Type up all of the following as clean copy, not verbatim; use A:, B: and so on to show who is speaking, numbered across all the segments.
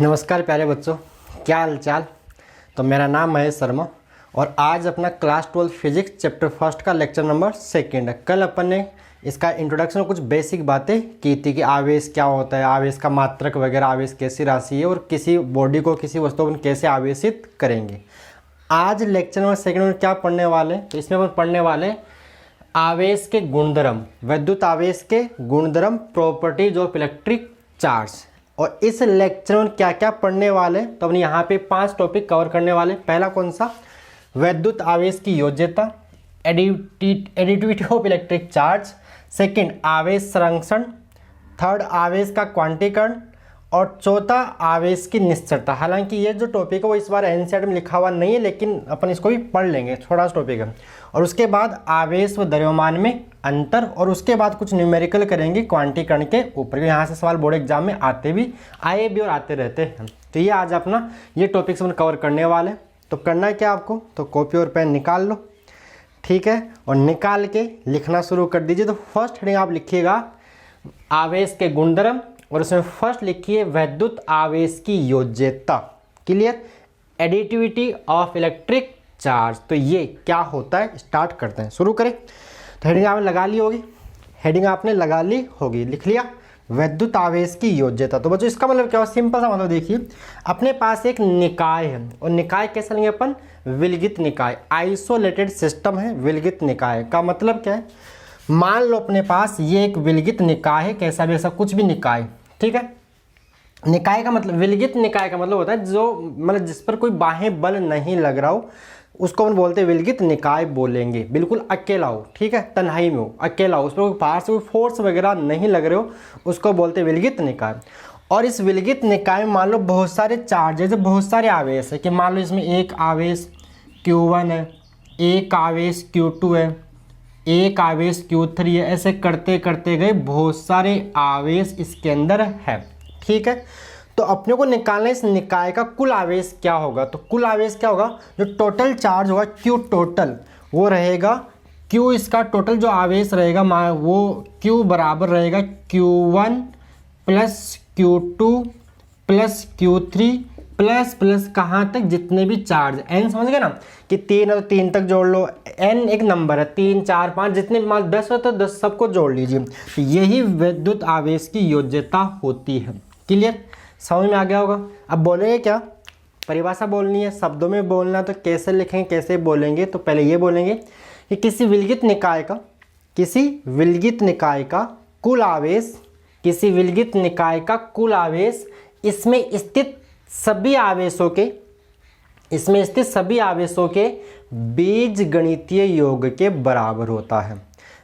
A: नमस्कार प्यारे बच्चों, क्या हाल चाल। तो मेरा नाम महेश शर्मा और आज अपना क्लास 12 फिजिक्स चैप्टर फर्स्ट का लेक्चर नंबर 2 है। कल अपन ने इसका इंट्रोडक्शन में कुछ बेसिक बातें की थी कि आवेश क्या होता है, आवेश का मात्रक वगैरह, आवेश कैसी राशि है और किसी बॉडी को किसी वस्तु को कैसे आवेशित करेंगे। आज लेक्चर नंबर 2 में क्या पढ़ने वाले हैं, तो इसमें अपन पढ़ने वाले आवेश के गुणधर्म, विद्युत आवेश के गुणधर्म, प्रॉपर्टीज ऑफ इलेक्ट्रिक चार्ज। और इस लेक्चर में क्या क्या पढ़ने वाले, तो अपने यहाँ पे 5 टॉपिक कवर करने वाले। पहला कौन सा, विद्युत आवेश की योज्यता, additivity of electric charge. Second, आवेश संरक्षण। थर्ड, आवेश का क्वांटीकरण। और चौथा, आवेश की निश्चलता। हालांकि ये जो टॉपिक है वो इस बार एनसीईआरटी में लिखा हुआ नहीं है, लेकिन अपन इसको भी पढ़ लेंगे, थोड़ा सा टॉपिक है। और उसके बाद आवेश व द्रव्यमान में अंतर, और उसके बाद कुछ न्यूमेरिकल करेंगे क्वांटीकरण के ऊपर। यहाँ से सवाल बोर्ड एग्जाम में आए भी और आते रहते हैं। तो ये आज अपना ये टॉपिक्स अपन कवर करने वाले। तो करना है क्या आपको, तो कॉपी और पेन निकाल लो, ठीक है, और निकाल के लिखना शुरू कर दीजिए। तो फर्स्ट हेडिंग आप लिखिएगा आवेश के गुणधर्म, और उसमें फर्स्ट लिखिए विद्युत आवेश की योज्यता। Clear, additivity of electric charge. तो ये क्या होता है, स्टार्ट करते हैं, शुरू करें। तो हेडिंग आपने लगा ली होगी, लिख लिया विद्युत आवेश की योज्यता। तो बच्चों इसका मतलब क्या हुआ, सिंपल सा मतलब देखिए, अपने पास एक निकाय है, और निकाय कैसे लेंगे अपन, विलगित निकाय, आइसोलेटेड सिस्टम है। विलगित निकाय का मतलब क्या है, मान लो अपने पास ये एक विलगित निकाय है, कैसा भी ऐसा कुछ भी निकाय, ठीक है। निकाय का मतलब, विलगित निकाय का मतलब होता है जो मतलब जिस पर कोई बाह्य बल नहीं लग रहा हो, उसको हम बोलते हैं विलगित निकाय बोलेंगे। बिल्कुल अकेला हो, ठीक है, तन्हाई में हो, अकेला हो, उस पर कोई बाहर से कोई फोर्स वगैरह नहीं लग रहे हो, उसको बोलते हैं विलगित निकाय। और इस विलगित निकाय में मान लो बहुत सारे चार्जेस, बहुत सारे आवेश है, कि मान लो इसमें एक आवेश Q1 है, एक आवेश Q2 है, एक आवेश Q3 है, ऐसे करते करते गए बहुत सारे आवेश इसके अंदर है, ठीक है। तो अपने को निकालना इस निकाय का कुल आवेश क्या होगा। तो कुल आवेश क्या होगा, जो टोटल चार्ज होगा Q टोटल, वो रहेगा Q, इसका टोटल जो आवेश रहेगा वो Q बराबर रहेगा Q1 plus Q2 plus Q3 plus कहाँ तक, जितने भी चार्ज, n समझ गए ना, कि 3 है तो 3 तक जोड़ लो, n एक नंबर है, 3 4 5 जितने भी, मान 10 हो तो 10 सबको जोड़ लीजिए। तो यही विद्युत आवेश की योज्यता होती है। क्लियर, समझ में आ गया होगा। अब बोलेंगे क्या, परिभाषा बोलनी है, शब्दों में बोलना, तो कैसे लिखेंगे, कैसे बोलेंगे। तो पहले ये बोलेंगे कि किसी विलगित निकाय का कुल आवेश, किसी विलगित निकाय का कुल आवेश इसमें स्थित सभी आवेशों के बीजगणितीय योग के बराबर होता है।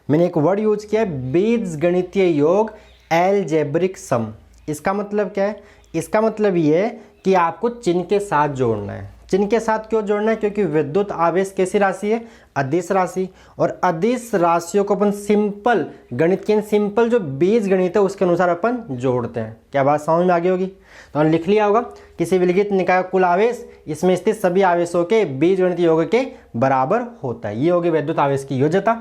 A: मैंने एक वर्ड यूज किया है, बीजगणितीय योग, एलजेब्रिक सम। इसका मतलब क्या है, इसका मतलब ये है कि आपको चिन्ह के साथ जोड़ना है। चिन्ह के साथ क्यों जोड़ना है, क्योंकि विद्युत आवेश कैसी राशि है, अदिश राशि, और अदिश राशियों को अपन सिंपल गणित के, सिंपल जो बीज गणित है उसके अनुसार अपन जोड़ते हैं। क्या बात समझ में आ गई होगी। तो हमने लिख लिया होगा, किसी विलगित निकाय का कुल आवेश इसमें स्थित सभी आवेशों के बीज गणित योग के बराबर होता है। ये होगी विद्युत आवेश की योज्यता।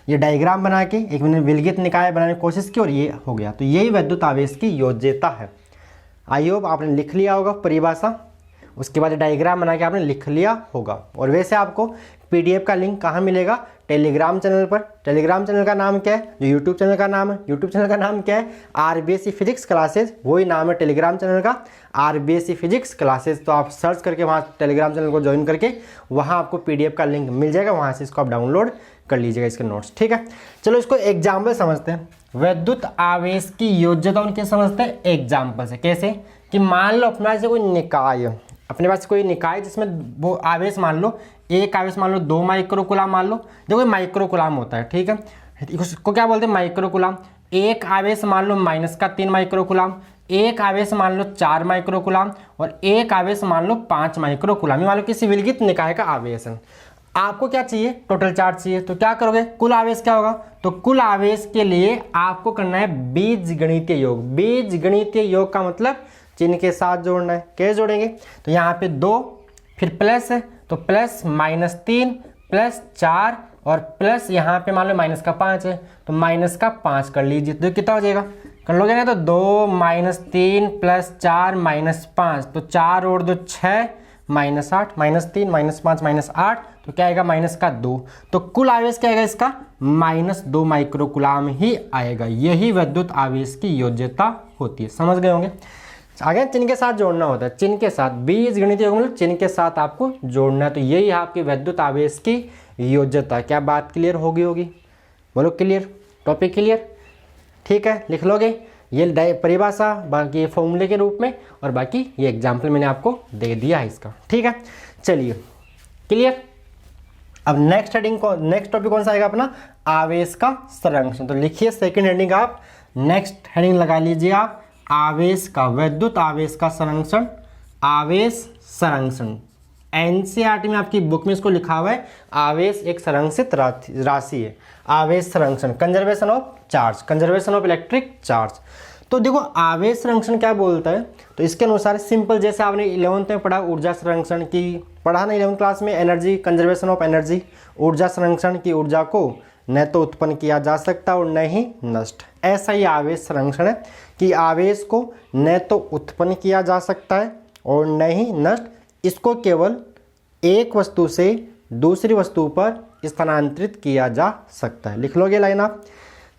A: ये डायग्राम बना के एक मैंने विलगित निकाय बनाने की कोशिश की और ये हो गया। तो यही विद्युत आवेश की योज्यता है। आई होप आपने लिख लिया होगा परिभाषा, उसके बाद डायग्राम बना के आपने लिख लिया होगा। और वैसे आपको पीडीएफ का लिंक कहाँ मिलेगा, टेलीग्राम चैनल पर। टेलीग्राम चैनल का नाम क्या है, जो यूट्यूब चैनल का नाम है, यूट्यूब चैनल का नाम क्या है, आरबीएससी फिजिक्स क्लासेज, वही नाम है टेलीग्राम चैनल का, आरबीएससी फिजिक्स क्लासेज। तो आप सर्च करके वहाँ टेलीग्राम चैनल को ज्वाइन करके वहाँ आपको पीडीएफ का लिंक मिल जाएगा, वहाँ से इसको आप डाउनलोड कर लीजिएगा, इसके नोट्स, ठीक है। चलो इसको एग्जाम्पल समझते हैं। विद्युत आवेश की योज्यता उनके समझते हैं एग्जाम्पल से। कैसे, कि मान लो अपने पास कोई निकाय, अपने पास कोई निकाय जिसमें वो आवेश मान लो, एक आवेश मान लो 2 माइक्रोकुलाम मान लो, देखो माइक्रोकुलाम होता है, ठीक है, इसको क्या बोलते हैं, माइक्रोकुलाम। एक आवेश मान लो -3 माइक्रोकुलाम, एक आवेश मान लो 4 माइक्रोकुलाम, और एक आवेश मान लो 5 माइक्रोकुलाम। ये मान लो किसी विलगित निकाय का आवेश है। आपको क्या चाहिए, टोटल चार्ज चाहिए। तो क्या करोगे, कुल आवेश क्या होगा, तो कुल आवेश के लिए आपको करना है बीजगणितीय योग। बीजगणितीय योग का मतलब चिन्ह के साथ जोड़ना है। कैसे जोड़ेंगे, तो यहाँ पे 2 फिर प्लस है, तो प्लस -3 प्लस 4 और प्लस यहाँ पे मान लो -5 है, तो -5 कर लीजिए। तो कितना हो जाएगा, कर लोगे ना तो 2 - 3 + 4 - 5, तो 4 और 2 6 -8 -3 -5 -8, तो क्या आएगा -2। तो कुल आवेश क्या आएगा इसका -2 माइक्रोकुलाम ही आएगा। यही विद्युत आवेश की योज्यता होती है। समझ गए होंगे। आगे चिन्ह के साथ जोड़ना होता है, चिन्ह के साथ, बीजगणितीय योग मतलब चिन्ह के साथ आपको जोड़ना है। तो यही है आपकी विद्युत आवेश की योज्यता। क्या बात क्लियर होगी? बोलो क्लियर, टॉपिक क्लियर? ठीक है, लिख लोगे ये परिभाषा, बाकी फॉर्मूले के रूप में, और बाकी ये एग्जाम्पल मैंने आपको दे दिया है इसका। ठीक है, चलिए क्लियर। अब नेक्स्ट टॉपिक कौन सा आएगा अपना, आवेश का संरक्षण। तो लिखिए सेकंड हेडिंग, आप नेक्स्ट हेडिंग लगा लीजिए आप, आवेश का, विद्युत आवेश का संरक्षण, आवेश संरक्षण। एनसीईआरटी में आपकी बुक में इसको लिखा हुआ है, आवेश एक संरक्षित राशि है। आवेश संरक्षण, conservation of charge, conservation of electric charge. तो देखो आवेश संरक्षण क्या बोलता है, तो इसके अनुसार सिंपल, जैसे आपने 11th में पढ़ा ऊर्जा संरक्षण की, पढ़ा ना 11th क्लास में, एनर्जी, कंजर्वेशन ऑफ एनर्जी, ऊर्जा संरक्षण की ऊर्जा को न तो उत्पन्न किया जा सकता और न ही नष्ट। ऐसा ही आवेश संरक्षण है कि आवेश को न तो उत्पन्न किया जा सकता है और न ही नष्ट, इसको केवल एक वस्तु से दूसरी वस्तु पर स्थानांतरित किया जा सकता है। लिख लोगे लाइन आप?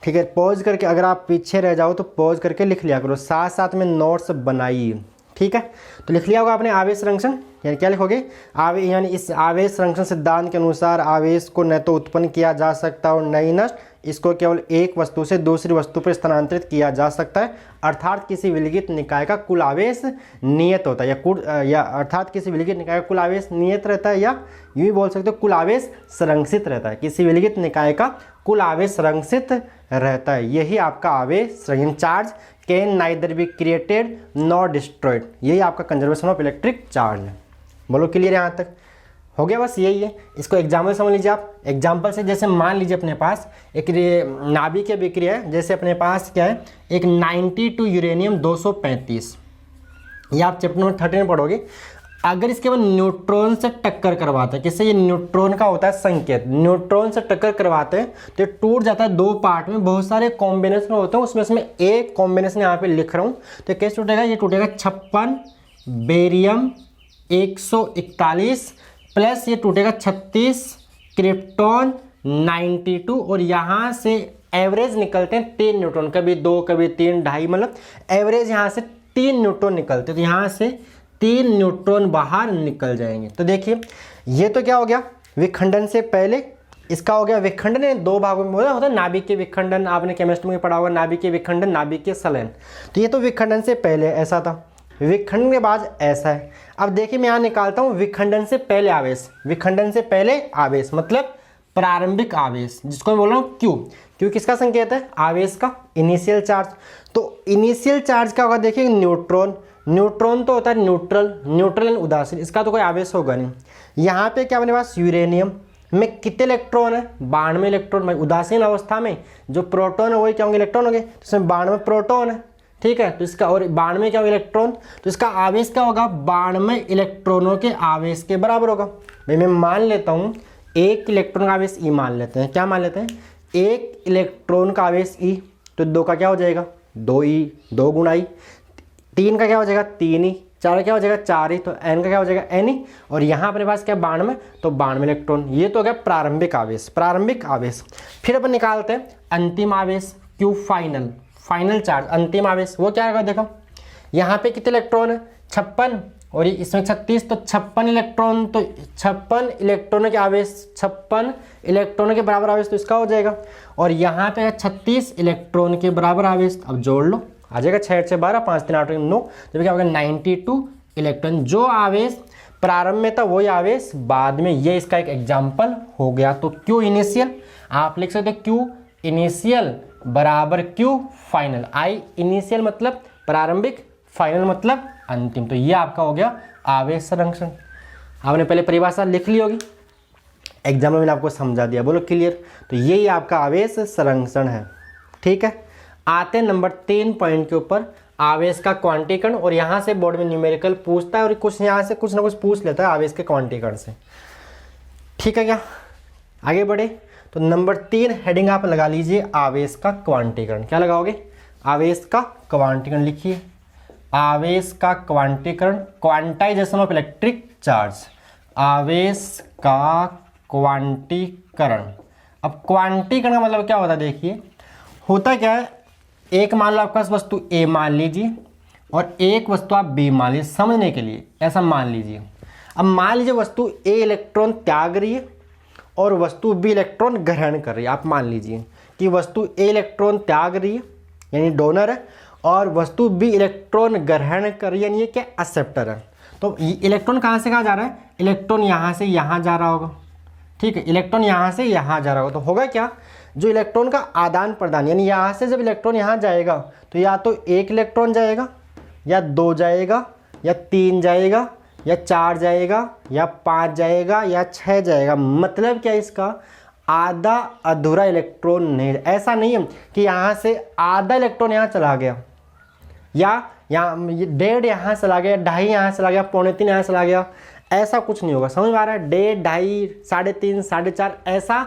A: ठीक है, पॉज करके, अगर आप पीछे रह जाओ तो पॉज करके लिख लिया करो, साथ साथ में नोट्स बनाइए। ठीक है, तो लिख लिया होगा आपने आवेश संरक्षण, यानी क्या लिखोगे, यानी इस आवेश संरक्षण सिद्धांत के अनुसार आवेश को न तो उत्पन्न किया जा सकता और न ही नष्ट, इसको केवल एक वस्तु से दूसरी वस्तु पर स्थानांतरित किया जा सकता है। अर्थात किसी विलगित निकाय का कुल आवेश नियत होता है, या अर्थात किसी विलगित निकाय का कुल आवेश नियत रहता है, या यूँ भी बोल सकते हो कुल आवेश संरक्षित रहता है। किसी विलगित निकाय का कुल आवेश संरक्षित रहता है। यही आपका आवेश संरक्षण, charge can neither be created nor destroyed, यही आपका कंजर्वेशन ऑफ इलेक्ट्रिक चार्ज है। बोलो क्लियर यहाँ तक हो गया? बस यही है। इसको एग्जाम्पल समझ लीजिए आप। एग्जाम्पल से जैसे मान लीजिए अपने पास एक नाभिकीय विक्रिया है, जैसे अपने पास क्या है, एक 92 यूरेनियम 235, ये आप चैप्टर नंबर 13 में पढ़ोगे। अगर इसके बाद न्यूट्रॉन से टक्कर करवाते हैं, किससे, ये न्यूट्रॉन का होता है संकेत, न्यूट्रॉन से टक्कर करवाते हैं तो ये टूट जाता है दो पार्ट में, बहुत सारे कॉम्बिनेशन होते हैं, उसमें एक कॉम्बिनेशन यहाँ पे लिख रहा हूँ। तो कैसे टूटेगा, ये टूटेगा 56 बेरियम 141 प्लस ये टूटेगा 36 क्रिप्टॉन 92, और यहाँ से एवरेज निकलते हैं 3 न्यूट्रॉन, कभी 2 कभी 3 2.5, मतलब एवरेज यहाँ से 3 न्यूट्रॉन निकलते हैं। तो यहाँ से 3 न्यूट्रॉन बाहर निकल जाएंगे। तो देखिए ये तो क्या हो गया, विखंडन से पहले इसका हो गया विखंडन, 2 भागों में होता है नाभिकीय विखंडन, आपने केमिस्ट्री में पढ़ा होगा, नाभिकीय विखंडन, नाभिकीय संलयन। तो ये तो विखंडन से पहले ऐसा था, विखंडन के बाद ऐसा है। अब देखिए मैं यहाँ निकालता हूँ विखंडन से पहले आवेश, विखंडन से पहले आवेश मतलब प्रारंभिक आवेश, जिसको मैं बोल रहा हूँ क्यू। क्यू किसका संकेत है, आवेश का, इनिशियल चार्ज। तो इनिशियल चार्ज क्या होगा, देखिए न्यूट्रॉन, न्यूट्रॉन तो होता है न्यूट्रल, न्यूट्रल एंड उदासीन, इसका तो कोई आवेश होगा नहीं। यहाँ पे क्या अपने पास यूरेनियम में कितने इलेक्ट्रॉन है, 92 इलेक्ट्रॉन। उदासीन अवस्था में जो प्रोटॉन है वही क्या होंगे, इलेक्ट्रॉन होंगे, तो इसमें 92 प्रोटॉन है। ठीक है, तो इसका, और 92 क्या होगा, इलेक्ट्रॉन, तो इसका आवेश क्या होगा, 92 इलेक्ट्रॉनों के आवेश के बराबर होगा। भाई मैं मान लेता हूँ एक इलेक्ट्रॉन का आवेश ई मान लेते हैं, क्या मान लेते हैं, एक इलेक्ट्रॉन का आवेश ई, तो 2 का क्या हो जाएगा, 2e, 2 गुणा ई, 3 का क्या हो जाएगा, 3e, 4 का क्या हो जाएगा, 4e, तो n का क्या हो जाएगा, ne, और यहाँ अपने पास क्या 92, तो 92 इलेक्ट्रॉन। ये तो हो गया प्रारंभिक आवेश, प्रारंभिक आवेश। फिर अपन निकालते हैं अंतिम आवेश, क्यू फाइनल, फाइनल चार्ज, अंतिम आवेश। वो क्या होगा, देखो यहाँ पे कितने इलेक्ट्रॉन है, 56, और इसमें 36, तो 56 इलेक्ट्रॉन, तो 56 इलेक्ट्रॉनों के आवेश, 56 इलेक्ट्रॉनों के बराबर आवेश, तो इसका हो जाएगा। और यहाँ पे 36 इलेक्ट्रॉन के बराबर आवेश, अब जोड़ लो, आ जाएगा 6 6 12 5 3 8 9, तो क्या होगा 92 इलेक्ट्रॉन। जो आवेश प्रारंभ में था वही आवेश बाद में, ये इसका एक एग्जाम्पल हो गया। तो क्यू इनिशियल आप लिख सकते हो, क्यू इनिशियल बराबर क्यू फाइनल। आई इनिशियल मतलब प्रारंभिक, फाइनल मतलब अंतिम। तो ये आपका हो गया आवेश संरक्षण। आपने पहले परिभाषा लिख ली होगी, एग्जाम में मैंने आपको समझा दिया, बोलो क्लियर। तो यही आपका आवेश संरक्षण है। ठीक है, आते हैं नंबर 3 पॉइंट के ऊपर, आवेश का क्वांटीकरण। और यहाँ से बोर्ड में न्यूमेरिकल पूछता है और कुछ यहाँ से कुछ ना कुछ पूछ लेता है आवेश के क्वांटीकरण से। ठीक है, क्या आगे बढ़े, तो नंबर 3 हेडिंग आप लगा लीजिए, आवेश का क्वांटीकरण। क्या लगाओगे, आवेश का क्वांटीकरण लिखिए, आवेश का क्वांटीकरण, क्वांटाइजेशन ऑफ इलेक्ट्रिक चार्ज, आवेश का क्वांटीकरण। अब क्वांटीकरण का मतलब क्या होता है, देखिए होता क्या है, एक मान लो आपके पास वस्तु ए मान लीजिए और एक वस्तु आप बी मान लीजिए, समझने के लिए ऐसा मान लीजिए। अब मान लीजिए वस्तु ए इलेक्ट्रॉन त्याग रही है और वस्तु बी इलेक्ट्रॉन ग्रहण कर रही है। आप मान लीजिए कि वस्तु ए इलेक्ट्रॉन त्याग रही है यानी डोनर है, और वस्तु बी इलेक्ट्रॉन ग्रहण कर रही है यानी ये क्या, एक्सेप्टर है। तो इलेक्ट्रॉन कहाँ से कहाँ जा रहा है, इलेक्ट्रॉन यहाँ से यहाँ जा रहा होगा, ठीक है, इलेक्ट्रॉन यहाँ से यहाँ जा रहा होगा। तो होगा क्या, जो इलेक्ट्रॉन का आदान प्रदान, यानी यहाँ से जब इलेक्ट्रॉन यहाँ जाएगा तो या तो एक इलेक्ट्रॉन जाएगा या दो जाएगा या तीन जाएगा या चार जाएगा या पाँच जाएगा या छः जाएगा। मतलब क्या इसका, आधा अधूरा इलेक्ट्रॉन नहीं, ऐसा नहीं है कि यहाँ से आधा इलेक्ट्रॉन यहाँ चला गया या यहाँ डेढ़ यहाँ चला गया, ढाई यहाँ चला गया, पौने तीन यहाँ चला गया, ऐसा कुछ नहीं होगा। समझ में आ रहा है, डेढ़, ढाई, साढ़े तीन, साढ़े चार, ऐसा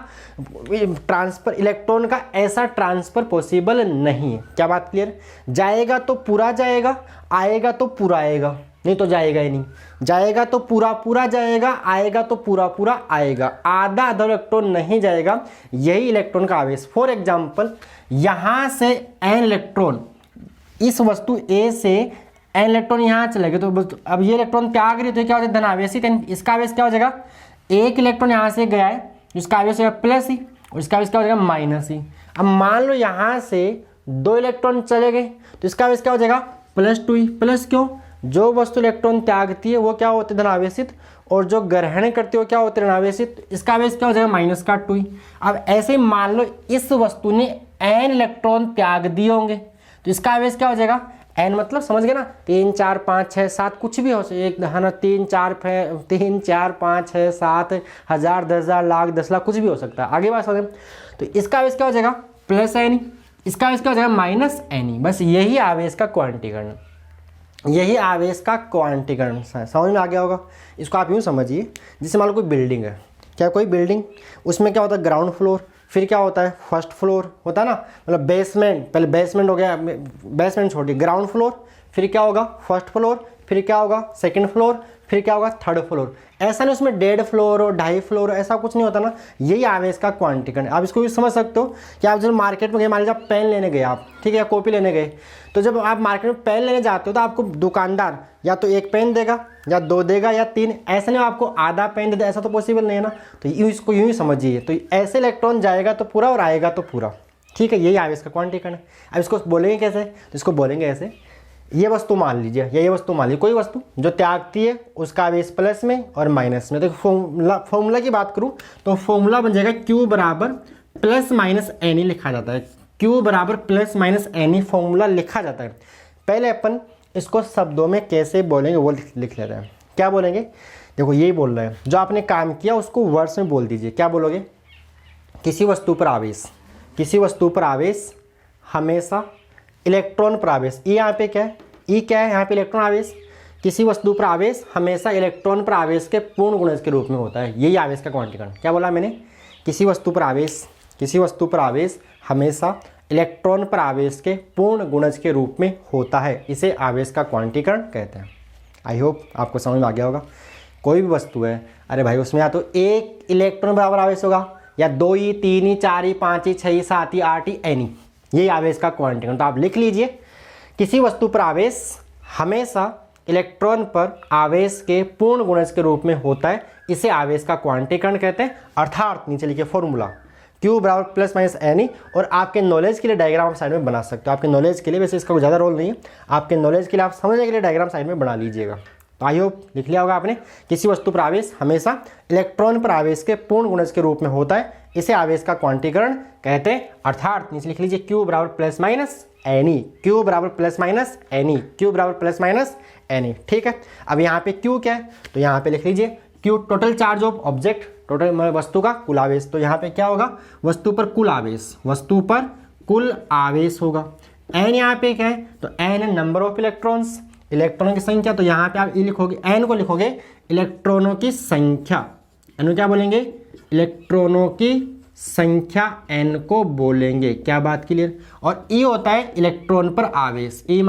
A: ट्रांसफ़र इलेक्ट्रॉन का ऐसा ट्रांसफ़र पॉसिबल नहीं है। क्या बात क्लियर, जाएगा तो पूरा जाएगा, आएगा तो पूरा आएगा, नहीं तो जाएगा ही नहीं, जाएगा तो पूरा पूरा जाएगा, आएगा तो पूरा पूरा आएगा, आधा आधा इलेक्ट्रॉन नहीं जाएगा। यही इलेक्ट्रॉन का आवेश। फॉर एग्जाम्पल यहाँ से एन इलेक्ट्रॉन, इस वस्तु ए से एन इलेक्ट्रॉन यहाँ चले गए, तो अब ये इलेक्ट्रॉन त्याग रही, तो क्या हो जाए, धनावेशी, इसका आवेश क्या हो जाएगा, एक इलेक्ट्रॉन यहाँ से गया है, इसका आवेश हो प्लस ही और इसका आवेश क्या हो जाएगा, माइनस ही। अब मान लो यहाँ से दो इलेक्ट्रॉन चले गए तो इसका आवेश क्या हो जाएगा, +2 ही। प्लस क्यों, जो वस्तु इलेक्ट्रॉन त्यागती है वो क्या होते हैं, धनावेशित, और जो ग्रहण करती है वो क्या होते हैं, ऋणावेशित। इसका आवेश क्या हो जाएगा, -2 ही। अब ऐसे ही मान लो इस वस्तु ने n इलेक्ट्रॉन त्याग दिए होंगे तो इसका आवेश क्या हो जाएगा, n मतलब समझ गए ना, 3 4 5 6 7 कुछ भी हो सकता एक है ना, 3 4 5 6 7 1000 10,000 लाख 10 लाख कुछ भी हो सकता है। आगे बात समझें, तो इसका आवेश क्या हो जाएगा, +n, इसका आवेश क्या हो जाएगा, -n। बस यही आवेश का क्वांटीकरण, यही आवेश का क्वांटीकरण। समझ में आ गया होगा। इसको आप यूँ समझिए, जैसे मान लो कोई बिल्डिंग है, क्या कोई बिल्डिंग, उसमें क्या होता है, ग्राउंड फ्लोर, फिर क्या होता है, फर्स्ट फ्लोर होता है ना, मतलब बेसमेंट, पहले बेसमेंट हो गया, बेसमेंट छोड़िए, ग्राउंड फ्लोर, फिर क्या होगा, फर्स्ट फ्लोर, फिर क्या होगा, सेकंड फ्लोर, फिर क्या होगा, थर्ड फ्लोर। ऐसा नहीं उसमें 1.5 फ्लोर और 2.5 फ्लोर, ऐसा कुछ नहीं होता ना। यही आवेश का क्वांटीकरण। आप इसको भी समझ सकते हो कि आप जब मार्केट में गए, मान लीजिए आप पेन लेने गए आप, ठीक है, या कॉपी लेने गए, तो जब आप मार्केट में पेन लेने जाते हो तो आपको दुकानदार या तो एक पेन देगा या दो देगा या तीन, ऐसा नहीं आपको आधा पेन दे दे, ऐसा तो पॉसिबल नहीं है ना। तो इसको यूँ ही समझिए, तो ऐसे इलेक्ट्रॉन जाएगा तो पूरा और आएगा तो पूरा, ठीक है, यही आवेश का क्वांटीकरण है। अब इसको बोलेंगे कैसे, तो इसको बोलेंगे ऐसे, ये वस्तु मान लीजिए या ये वस्तु मान लीजिए, कोई वस्तु जो त्यागती है उसका आवेश प्लस में और माइनस में। तो फॉर्मूला की बात करूं तो फॉर्मूला बन जाएगा Q बराबर +-Ne लिखा जाता है। Q बराबर +-Ne फॉर्मूला लिखा जाता है। पहले अपन इसको शब्दों में कैसे बोलेंगे वो लिख लेते हैं। क्या बोलेंगे, देखो यही बोल रहे हैं, जो आपने काम किया उसको वर्ड्स में बोल दीजिए। क्या बोलोगे, किसी वस्तु पर आवेश, किसी वस्तु पर आवेश हमेशा इलेक्ट्रॉन पर आवेश, ई यहाँ पे क्या है, ई क्या है, यहाँ पे इलेक्ट्रॉन आवेश, किसी वस्तु पर आवेश हमेशा इलेक्ट्रॉन पर आवेश के पूर्ण गुणज के रूप में होता है। यही आवेश का क्वांटीकरण। क्या बोला मैंने, किसी वस्तु पर आवेश, किसी वस्तु पर आवेश हमेशा इलेक्ट्रॉन पर आवेश के पूर्ण गुणज के रूप में होता है, इसे आवेश का क्वांटीकरण कहते हैं। आई होप आपको समझ में आ गया होगा। कोई भी वस्तु है, अरे भाई उसमें या तो एक इलेक्ट्रॉन बराबर आवेश होगा या 2 ही, 3 ही, 4 ही, 5 ही, 6 ही, 7 ही, 8 ही, n ही, यही आवेश का क्वांटीकरण। तो आप लिख लीजिए, किसी वस्तु पर आवेश हमेशा इलेक्ट्रॉन पर आवेश के पूर्ण गुणज के रूप में होता है, इसे आवेश का क्वांटीकरण कहते हैं। अर्थात नीचे लिखिए फॉर्मूला Q बराबर +-Ne, और आपके नॉलेज के लिए डायग्राम आप साइड में बना सकते हो। आपके नॉलेज के लिए, वैसे इसका कोई ज़्यादा रोल नहीं है, आपके नॉलेज के लिए आप समझने के लिए डायग्राम साइड में बना लीजिएगा। तो आई होप लिख लिया होगा आपने, किसी वस्तु पर आवेश हमेशा इलेक्ट्रॉन पर आवेश के पूर्ण गुणज के रूप में होता है, इसे आवेश का क्वांटीकरण कहते हैं। अर्थात नीचे लिख लीजिए Q बराबर +-Ne, Q बराबर +-Ne, Q बराबर +-Ne, ठीक है। अब यहाँ पे Q क्या है, तो यहाँ पे लिख लीजिए Q total charge of object, total वस्तु का कुल आवेश। तो यहाँ पे क्या होगा, वस्तु पर कुल आवेश, वस्तु पर कुल आवेश होगा। n यहाँ पे क्या है, तो n है नंबर ऑफ इलेक्ट्रॉन्स, इलेक्ट्रॉनों की संख्या। तो यहाँ पे आप ये लिखोगे, n को लिखोगे इलेक्ट्रॉनों की संख्या, n क्या बोलेंगे, इलेक्ट्रॉनों की संख्या n को बोलेंगे। क्या बात क्लियर। और E होता है इलेक्ट्रॉन पर आवेश। E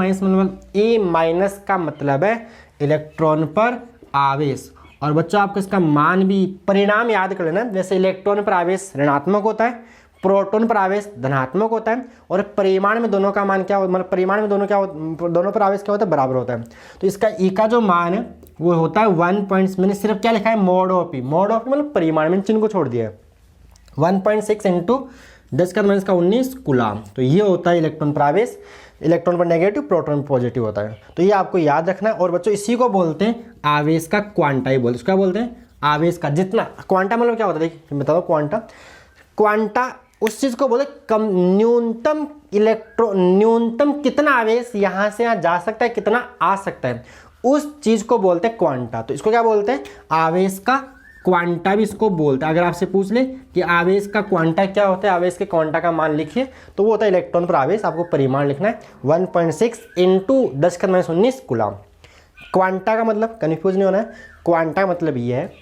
A: माइनस का मतलब है इलेक्ट्रॉन पर आवेश। और बच्चों आपको इसका मान भी परिणाम याद कर लेना। जैसे इलेक्ट्रॉन पर आवेश ऋणात्मक होता है, प्रोटॉन पर आवेश धनात्मक होता है, और परिमाण में दोनों का मान क्या होता है, मतलब परिमाण में दोनों पर आवेश क्या होता है, बराबर होता है। तो इसका ई का जो मान है वो होता है 1 पॉइंट, मैंने सिर्फ क्या लिखा है mod of E. Mod of E मतलब परिमाण में चिन्ह को छोड़ दिया है। 1.6 इंटू 10⁻19 कूलाम। तो ये होता है इलेक्ट्रॉन पर आवेश। इलेक्ट्रॉन पर नेगेटिव, प्रोटॉन पर पॉजिटिव होता है। तो ये आपको याद रखना है। और बच्चों इसी को बोलते हैं आवेश का क्वांटा ही बोलते हैं। क्या बोलते हैं? आवेश का जितना क्वांटा मतलब क्या होता है, देखिए बताओ। क्वांटा उस चीज़ को बोलते कम न्यूनतम कितना आवेश यहाँ से यहाँ जा सकता है, कितना आ सकता है, उस चीज़ को बोलते हैं क्वांटा। तो इसको क्या बोलते हैं? आवेश का क्वांटा भी इसको बोलते हैं। अगर आपसे पूछ ले कि आवेश का क्वांटा क्या होता है, आवेश के क्वांटा का मान लिखिए, तो वो होता है इलेक्ट्रॉन पर आवेश। आपको परिमाण लिखना है 1.6 इंटू 10⁻19 कूलाम। क्वांटा का मतलब कन्फ्यूज नहीं होना है। क्वांटा का मतलब ये है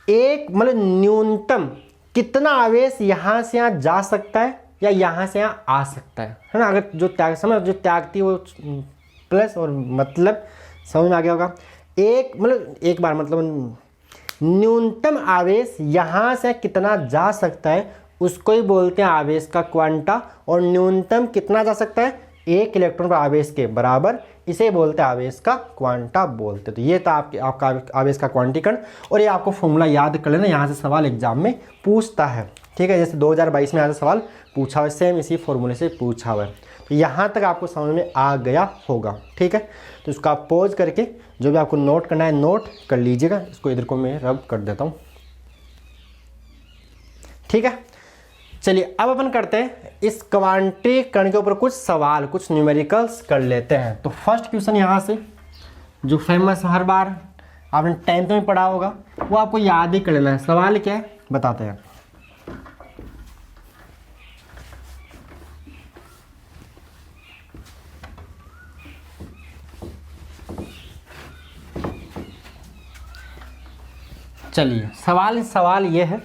A: एक मतलब न्यूनतम कितना आवेश यहाँ से यहाँ जा सकता है या यहाँ से यहाँ आ सकता है ना। अगर जो त्याग थी वो प्लस और मतलब समझ में आ गया होगा। एक बार मतलब न्यूनतम आवेश यहाँ से कितना जा सकता है उसको ही बोलते हैं आवेश का क्वांटा। और न्यूनतम कितना जा सकता है, 1 इलेक्ट्रॉन पर आवेश के बराबर, इसे बोलते हैं आवेश का क्वांटा बोलते हैं। तो ये था आपका आवेश का क्वांटीकरण। और ये आपको फॉर्मूला याद कर लेना, यहाँ से सवाल एग्जाम में पूछता है। ठीक है, जैसे 2022 में यहाँ से सवाल पूछा हुआ है, सेम इसी फॉर्मूले से पूछा हुआ है। तो यहाँ तक आपको समझ में आ गया होगा। ठीक है, तो इसको आप पॉज करके जो भी आपको नोट करना है नोट कर लीजिएगा। इसको इधर को मैं रब कर देता हूँ। ठीक है, चलिए अब अपन करते हैं इस क्वांटीकरण के ऊपर कुछ सवाल, कुछ न्यूमेरिकल्स कर लेते हैं। तो फर्स्ट क्वेश्चन यहाँ से जो फेमस हर बार आपने 10th में पढ़ा होगा वो आपको याद ही कर लेना है। सवाल क्या है बताते हैं। चलिए सवाल ये है,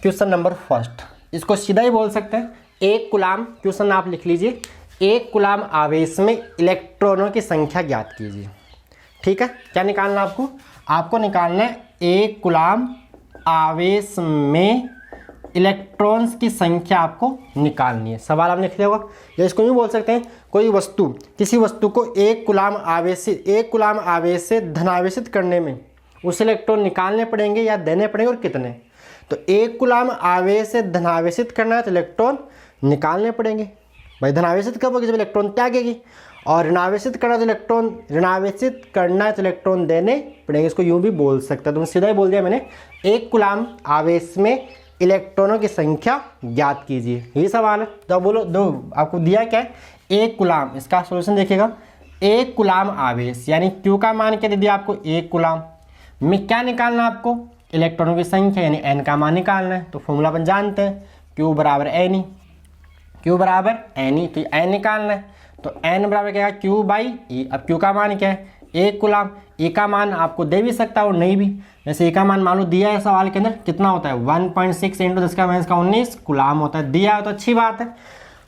A: क्वेश्चन नंबर फर्स्ट। इसको सीधा ही बोल सकते हैं, 1 कूलाम। क्वेश्चन आप लिख लीजिए, 1 कूलाम आवेश में इलेक्ट्रॉनों की संख्या ज्ञात कीजिए। ठीक है, क्या निकालना आपको निकालना है 1 कूलाम आवेश में इलेक्ट्रॉन्स की संख्या आपको निकालनी है। सवाल आपने लिख लिया होगा। या इसको भी बोल सकते हैं, कोई वस्तु, किसी वस्तु को 1 कूलाम आवेश से धनावेशित करने में उसे इलेक्ट्रॉन निकालने पड़ेंगे या देने पड़ेंगे, और कितने। तो 1 कूलाम आवेश से धनावेशित करना है तो इलेक्ट्रॉन निकालने पड़ेंगे। भाई धनावेशित कब होगी, जब इलेक्ट्रॉन त्यागेगी। और ऋणावेशित करना तो इलेक्ट्रॉन देने पड़ेंगे। इसको यूं भी बोल सकते हैं, तुमने सीधा ही बोल दिया मैंने। 1 कूलाम आवेश में इलेक्ट्रॉनों की संख्या ज्ञात कीजिए, यही सवाल है। तो बोलो दो, आपको दिया क्या है 1 कूलाम। इसका सोल्यूशन देखिएगा, 1 कूलाम आवेश यानी क्यू का मान क्या दे दिया आपको 1 कूलाम में क्या निकालना आपको, इलेक्ट्रॉनों की संख्या यानी n का मान निकालना है। तो फॉर्मूला अपन जानते हैं, Q बराबर N ई, तो n निकालना है। तो n बराबर क्या है Q बाई ई। अब Q का मान क्या है 1 कूलाम। E का मान आपको दे भी सकता है और नहीं भी। जैसे E का मान मान लो दिया है सवाल के अंदर, कितना होता है 1.6 इंटू 10⁻19 कूलाम होता है। दिया है तो अच्छी बात है,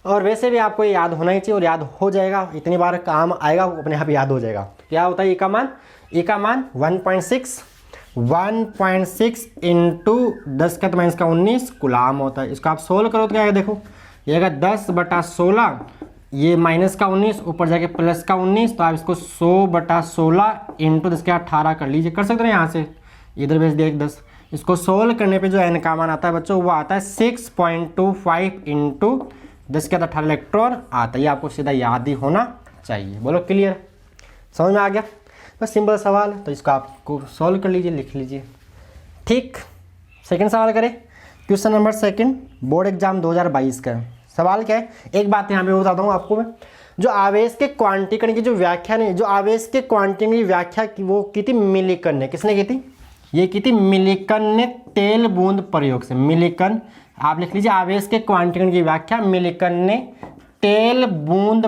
A: और वैसे भी आपको याद होना ही चाहिए और याद हो जाएगा। इतनी बार काम आएगा अपने आप याद हो जाएगा। क्या होता है E का मान 1.6 इंटू 10⁻19 कूलाम होता है। इसको आप सोल्व करो तो क्या है, देखो ये अगर 10/16, ये माइनस का 19 ऊपर जाके प्लस का 19, तो आप इसको 100/16 इंटू 10⁻18 कर लीजिए। कर सकते हैं यहाँ से, इधर भेज दिया 10। इसको सोल्व करने पे जो n का मान आता है बच्चों वो आता है 6.25 इंटू 10⁻18 इलेक्ट्रॉन आता है। ये आपको सीधा याद ही होना चाहिए। बोलो क्लियर, समझ में आ गया। बस सिंपल सवाल है, तो इसको आपको सॉल्व कर लीजिए, लिख लीजिए। ठीक, सेकंड सवाल करें। Question number second, board exam 2022 का सवाल क्या है। एक बात यहाँ पे बताता हूँ आपको मैं, जो आवेश के क्वांटीकरण की जो व्याख्या नहीं, जो आवेश के क्वांटीकरण की व्याख्या की वो की थी मिलिकन ने। किसने की थी, ये की थी मिलिकन ने तेल बूंद प्रयोग से। मिलिकन आप लिख लीजिए, आवेश के क्वांटीकरण की व्याख्या मिलिकन ने तेल बूंद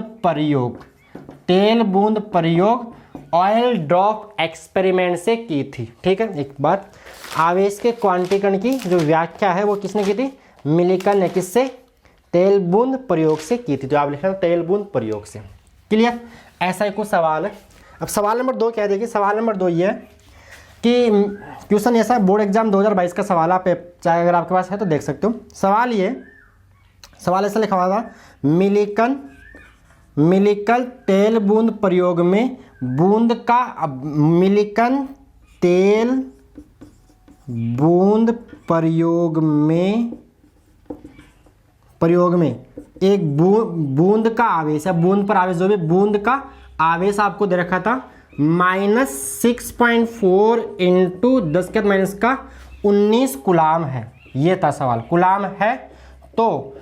A: प्रयोग ऑयल ड्रॉप एक्सपेरिमेंट से की थी। ठीक है, एक बात, आवेश के क्वांटीकरण की जो व्याख्या है वो किसने की थी, मिलिकन ने किससे, तेल बूंद प्रयोग से की थी। तो आप लिख रहे हैं तेल बूंद प्रयोग से। क्लियर, ऐसा ही कुछ सवाल है। अब सवाल नंबर 2 क्या है, देखिए सवाल नंबर 2 ये है कि क्वेश्चन ऐसा है, बोर्ड एग्जाम 2022 का सवाल, आप चाहे अगर आपके पास है तो देख सकते हो। सवाल ऐसा लिखा हुआ था, मिलिकन तेल बूंद प्रयोग में बूंद का, मिलिकन तेल बूंद प्रयोग में एक बूंद का आवेश है, बूंद पर आवेश जो भी, बूंद का आवेश आपको दे रखा था -6.4 इंटू 10⁻⁻19 कुलाम है। ये था सवाल, कुलाम है। तो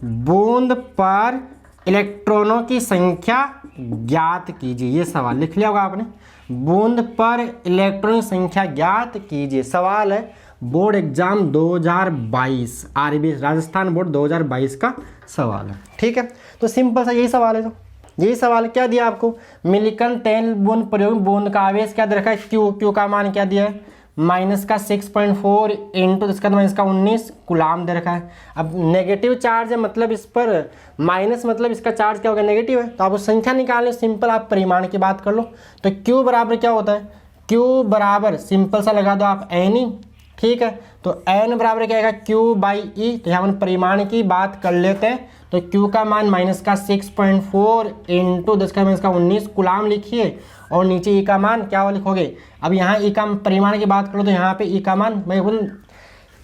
A: बूंद पर इलेक्ट्रॉनों की संख्या ज्ञात कीजिए। ये सवाल लिख लिया होगा आपने, बूंद पर इलेक्ट्रॉन की संख्या ज्ञात कीजिए। सवाल है board exam 2022, RB Rajasthan board 2022 का सवाल है। ठीक है, तो सिंपल सा यही सवाल है। तो यही सवाल क्या दिया आपको, मिलिकन तेल बूंद प्रयोग, बूंद का आवेश क्या दे रखा है, क्यू का मान क्या दिया है, -6.4 इंटू 10⁻⁻19 कुलाम दे रखा है। अब नेगेटिव चार्ज है, मतलब इस पर माइनस, मतलब इसका चार्ज क्या होगा, नेगेटिव है। तो आपको संख्या निकालनी, सिंपल आप परिमाण की बात कर लो। तो Q बराबर क्या होता है, Q बराबर सिंपल सा लगा दो आप N। ठीक है, तो N बराबर क्या आएगा, Q/E। तो यहाँ हम परिमाण की बात कर लेते हैं। तो Q का मान -6.4 इंटू 10⁻⁻19 कुलाम लिखिए, और नीचे E का मान क्या लिखोगे। अब यहाँ E का परिमाण की बात करो तो यहाँ पे E का मान, मैं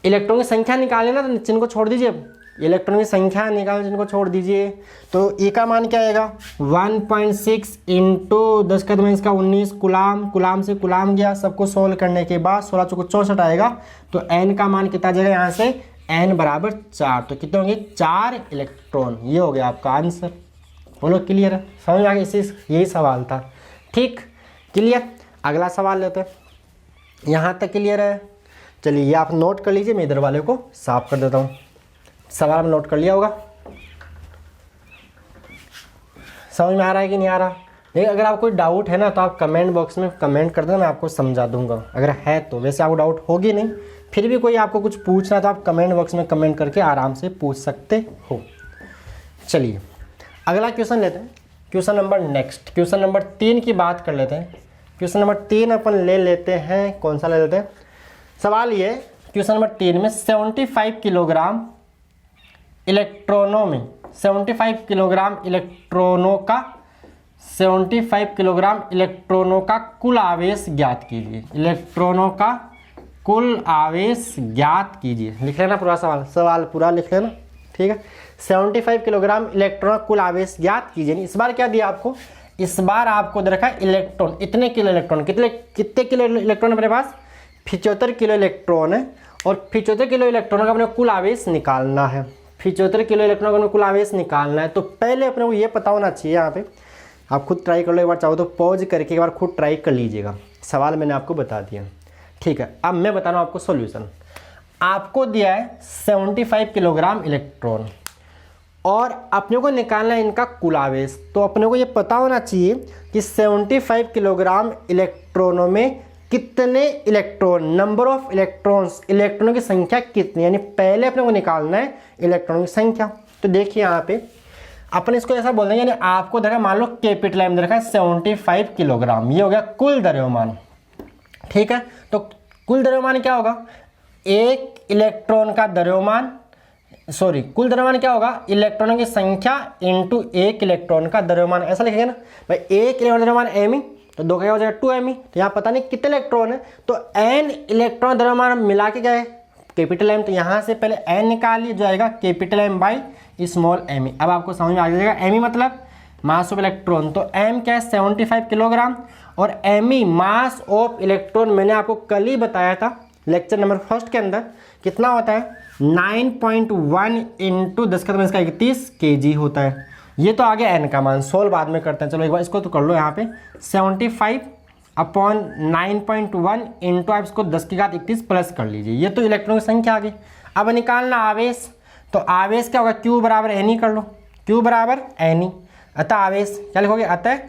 A: इलेक्ट्रॉन की संख्या निकाले ना, तो चिन्ह को छोड़ दीजिए, इलेक्ट्रॉन की संख्या निकालने चिन्ह को छोड़ दीजिए। तो E का मान क्या आएगा, 1.6 इंटू 10⁻⁻19 कुलाम से कुलाम गया। सबको सोल्व करने के बाद 16 चौको 64 आएगा। तो N का मान कितना जाएगा यहाँ से, N बराबर 4। तो कितने होंगे, 4 इलेक्ट्रॉन। ये हो गया आपका आंसर। बोलो क्लियर है, समझ में आ गया, यही सवाल था। ठीक, क्लियर। अगला सवाल लेते हैं, यहाँ तक क्लियर है। चलिए ये आप नोट कर लीजिए, मैं इधर वाले को साफ कर देता हूँ। सवाल नोट कर लिया होगा, समझ में आ रहा है कि नहीं आ रहा। लेकिन अगर आपको कोई डाउट है ना, तो आप कमेंट बॉक्स में कमेंट कर देना, मैं आपको समझा दूंगा अगर है तो। वैसे आपको डाउट होगी नहीं, फिर भी कोई आपको कुछ पूछना है तो आप कमेंट बॉक्स में कमेंट करके आराम से पूछ सकते हो। चलिए अगला क्वेश्चन लेते हैं, क्वेश्चन नंबर 3 की बात कर लेते हैं। क्वेश्चन नंबर 3 अपन ले लेते हैं, कौन सा ले लेते हैं। सवाल ये, क्वेश्चन नंबर 3 में 75 किलोग्राम इलेक्ट्रॉनों में 75 किलोग्राम इलेक्ट्रॉनों का कुल आवेश ज्ञात कीजिए। इलेक्ट्रॉनों का कुल आवेश ज्ञात कीजिए। लिख लेना पूरा सवाल पूरा लिख लेना। ठीक है, 75 किलोग्राम इलेक्ट्रॉन कुल आवेश ज्ञात कीजिए। इस बार क्या दिया आपको, इस बार आपको दे रखा है इलेक्ट्रॉन, इतने किलो इलेक्ट्रॉन, कितने किलो इलेक्ट्रॉन अपने पास, 75 किलो इलेक्ट्रॉन है। और 75 किलो इलेक्ट्रॉनों का अपने कुल आवेश निकालना है। 75 किलो इलेक्ट्रॉनों का कुल आवेश निकालना है। तो पहले अपने को ये पता होना चाहिए, यहाँ पे आप खुद ट्राई कर लो एक बार, चाहो तो पॉज करके एक बार खुद ट्राई कर लीजिएगा। सवाल मैंने आपको बता दिया। ठीक है, अब मैं बता रहा हूँ आपको सॉल्यूशन। आपको दिया है 75 किलोग्राम इलेक्ट्रॉन और अपने को निकालना है इनका कुल आवेश। तो अपने को ये पता होना चाहिए कि 75 किलोग्राम इलेक्ट्रॉनों में कितने इलेक्ट्रॉन, नंबर ऑफ इलेक्ट्रॉन्स, इलेक्ट्रॉनों की संख्या कितनी, यानी पहले अपने को निकालना है इलेक्ट्रॉनों की संख्या। तो देखिए यहाँ पे अपन इसको ऐसा बोल देंगे, यानी आपको देखा मान लो कैपिटल एम देखा 75 किलोग्राम, ये हो गया कुल द्रव्यमान। ठीक है, तो कुल द्रव्यमान क्या होगा, एक इलेक्ट्रॉन का द्रव्यमान, कुल द्रव्यमान क्या होगा, इलेक्ट्रॉनों की संख्या इंटू एक इलेक्ट्रॉन का द्रव्यमान। ऐसा लिखेंगे ना भाई, एक इलेक्ट्रॉन द्रव्यमान एम ई, तो दो क्या हो जाएगा 2 एम ई। तो यहाँ पता नहीं कितने इलेक्ट्रॉन है, तो एन इलेक्ट्रॉन द्रव्यमान मिला के क्या है कैपिटल एम। तो यहाँ से पहले एन निकालिए, जो आएगा capital M by small m e. अब आपको समझ में आ जाएगा, एम ई मतलब मास ऑफ इलेक्ट्रॉन। तो एम क्या है 75 किलोग्राम, और m e mass of electron मैंने आपको कल ही बताया था लेक्चर नंबर 1 के अंदर, कितना होता है 9.1 इंटू 10⁻31 kg होता है। ये तो आगे एन का मान, सोल्व बाद में करते हैं। चलो एक बार इसको तो कर लो, यहाँ पे 75/9.1 इंटू आप इसको 10⁻31 प्लस कर लीजिए। ये तो इलेक्ट्रॉन की संख्या आ गई। अब निकालना आवेश, तो आवेश क्या होगा, Q बराबर एन ई कर लो, Q बराबर एन ई। अतः आवेश क्या लिखोगे, अतः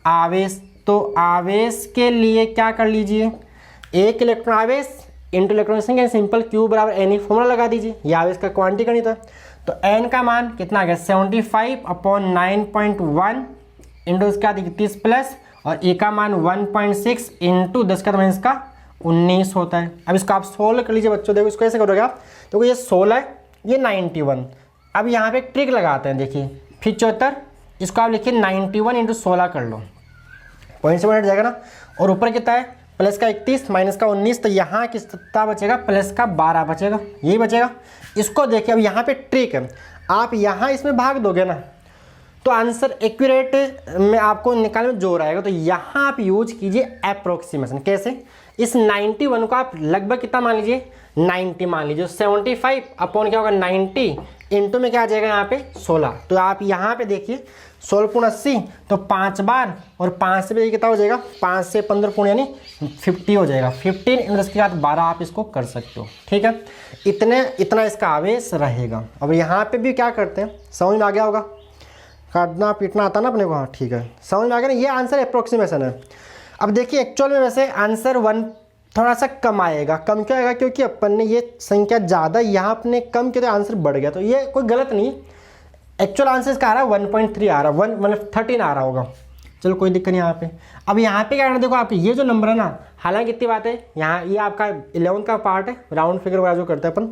A: आवेश। तो आवेश के लिए क्या कर लीजिए, एक इलेक्ट्रॉन आवेश इंटू इलेक्ट्रॉन संख्या सिंपल Q बराबर N, फॉर्मूला लगा दीजिए, ये आवेश का क्वांटिटी गणित है। तो N का मान कितना आ गया 75/9.1 इंटू इसका 31 प्लस और E का मान 1.6 इंटू 10 का माइनस का 19 होता है। अब इसको आप सोल्व कर लीजिए बच्चों, देखो इसको ऐसे करोगे आप, तो ये 16 है, ये 91। अब यहाँ पे एक ट्रिक लगाते हैं, देखिए 75, इसको आप लिखिए 91 इंटू 16 कर लो, पॉइंट से हट जाएगा ना। और ऊपर कितना है प्लस का 31 माइनस का 19, तो यहाँ कितना बचेगा प्लस का 12 बचेगा, यही बचेगा। इसको देखिए, अब यहाँ पे ट्रिक है, आप यहाँ इसमें भाग दोगे ना तो आंसर एक्यूरेट में आपको निकालने में जोर आएगा। तो यहाँ आप यूज कीजिए अप्रोक्सीमेशन। कैसे? इस 91 को आप लगभग कितना मान लीजिए 90 मान लीजिए, 75 अपॉन क्या होगा 90 इंटू में क्या आ जाएगा यहाँ पे 16। तो आप यहाँ पे देखिए 16 पूर्ण 80, तो 5 बार और 5 से भी कितना हो जाएगा 5 से 15 पूर्ण यानी 50 हो जाएगा। 15 इंटू इसके बाद 12 आप इसको कर सकते हो, ठीक है। इतना इसका आवेश रहेगा। अब यहाँ पे भी क्या करते हैं, समझ में आ गया होगा, काटना पीटना आता ना अपने को, हाँ ठीक है, समझ में आ गया ना। ये आंसर अप्रोक्सीमेशन है। अब देखिए एक्चुअल में वैसे आंसर 1 थोड़ा सा कम आएगा। कम क्यों आएगा? क्योंकि अपन ने ये संख्या ज़्यादा यहाँ अपने कम किया तो आंसर बढ़ गया, तो ये कोई गलत नहीं। एक्चुअल आंसर इसका आ रहा है 1.3 आ रहा है, 1 मतलब 13 आ रहा होगा। चलो कोई दिक्कत नहीं यहाँ पे। अब यहाँ पे क्या करना, देखो आपके ये जो नंबर है ना, हालांकि कितनी बात है यहाँ, ये आपका 11th का पार्ट है, राउंड फिगर वगैरह जो करते हैं अपन,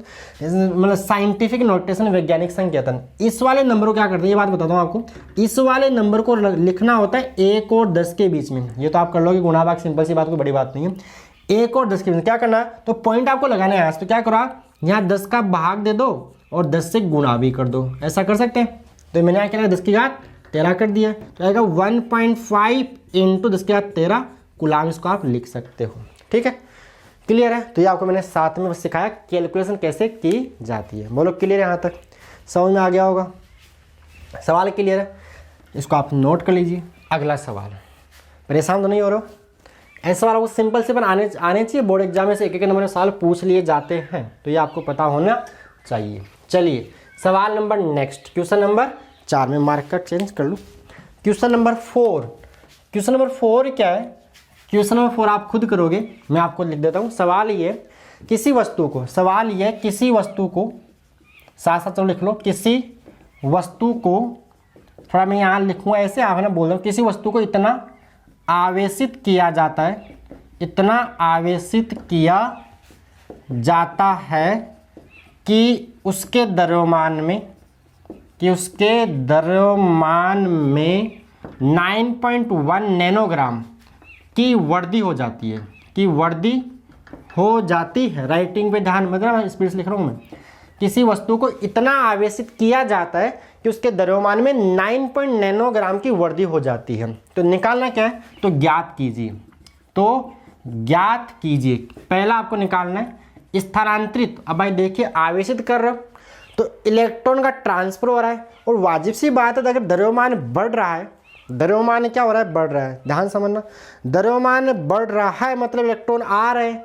A: मतलब साइंटिफिक नोटेशन, वैज्ञानिक संकेतन। इस वाले नंबर को क्या करते हैं ये बात बताता हूँ आपको। इस वाले नंबर को लिखना होता है 1 और 10 के बीच में। ये तो आप कर लोगे गुणा भाग, सिंपल सी बात, कोई बड़ी बात नहीं है। 1 और 10 के बीच में क्या करना है, तो पॉइंट आपको लगाना है यहाँ से। तो क्या करो आप यहाँ 10 का भाग दे दो और 10 से गुणा भी कर दो, ऐसा कर सकते हैं। तो मैंने यहाँ क्या 10 की घात 13 कर दिया, तो आएगा 1.5 इंटू 10 की घात 13 कूलाम, इसको आप लिख सकते हो, ठीक है। क्लियर है? तो ये आपको मैंने साथ में सिखाया कैलकुलेशन कैसे की जाती है। बोलो क्लियर है? यहाँ तक समझ में आ गया होगा, सवाल क्लियर है? इसको आप नोट कर लीजिए। अगला सवाल, परेशान तो नहीं हो रहे हो? ऐसे सवालों को सिंपल से आने चाहिए, बोर्ड एग्जाम में से एक नंबर में सवाल पूछ लिए जाते हैं, तो ये आपको पता होना चाहिए। चलिए सवाल नंबर नेक्स्ट, क्वेश्चन नंबर 4 में मार्कर चेंज कर लूँ। क्वेश्चन नंबर 4, क्वेश्चन नंबर 4 क्या है? क्वेश्चन नंबर 4 आप खुद करोगे, मैं आपको लिख देता हूँ। सवाल ये किसी वस्तु को, सवाल ये किसी वस्तु को, साथ साथ लिख लो, किसी वस्तु को, थोड़ा मैं यहाँ लिखूँगा ऐसे, आप ना बोल दो, किसी वस्तु को इतना आवेशित किया जाता है, इतना आवेशित किया जाता है कि उसके द्रव्यमान में 9.1 नैनोग्राम की वृद्धि हो जाती है, कि वृद्धि हो जाती है। राइटिंग पे ध्यान, मतलब स्पीड से लिख रहा हूँ मैं। किसी वस्तु को इतना आवेशित किया जाता है कि उसके द्रव्यमान में 9 नैनोग्राम की वृद्धि हो जाती है। तो निकालना क्या है, तो ज्ञात कीजिए। तो ज्ञात कीजिए, पहला आपको निकालना है स्थानांतरित। अब भाई देखिए आवेशित कर रहे हो तो इलेक्ट्रॉन का ट्रांसफर हो रहा है, और वाजिब सी बात है अगर द्रव्यमान बढ़ रहा है, द्रव्यमान क्या हो रहा है, बढ़ रहा है, ध्यान समझना, द्रव्यमान बढ़ रहा है मतलब इलेक्ट्रॉन आ रहे हैं।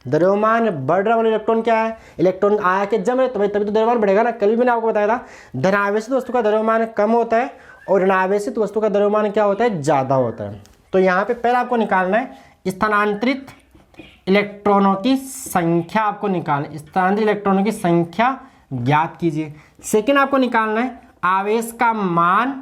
A: द्रव्यमान बढ़ रहा है मतलब इलेक्ट्रॉन क्या है, इलेक्ट्रॉन आया के जम रहे, तो भाई तभी तो द्रव्यमान बढ़ेगा ना। कल भी मैंने आपको बताया था धनावेशित वस्तु का द्रव्यमान कम होता है और ऋणावेशित वस्तु का द्रव्यमान क्या होता है, ज़्यादा होता है। तो यहाँ पे पहले आपको निकालना है स्थानांतरित इलेक्ट्रॉनों की संख्या, आपको निकालना, स्थानांतरित इलेक्ट्रॉनों की संख्या ज्ञात कीजिए। सेकेंड आपको निकालना है आवेश का मान,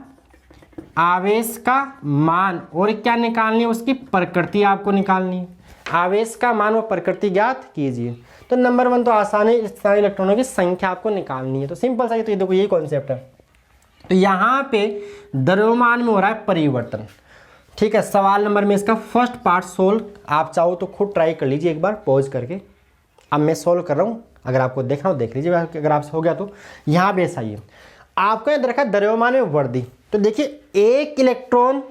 A: आवेश का मान, और क्या निकालनी है, उसकी प्रकृति आपको निकालनी है। आवेश का मान व प्रकृति ज्ञात कीजिए। तो नंबर 1 तो आसान है, स्थानीय इलेक्ट्रॉनों की संख्या आपको निकालनी है। तो सिंपल सा ही, तो ये देखो यही कॉन्सेप्ट है। तो यहाँ पे द्रव्यमान में हो रहा है परिवर्तन, ठीक है। सवाल नंबर में इसका फर्स्ट पार्ट सोल्व, आप चाहो तो खुद ट्राई कर लीजिए एक बार पॉज करके। अब मैं सोल्व कर रहा हूँ, अगर आपको देखना हो देख लीजिए, अगर आपसे हो गया तो। यहाँ पे ऐसा ही है, आपको यहाँ रखा द्रव्यमान में वृद्धि। तो देखिए 1 इलेक्ट्रॉन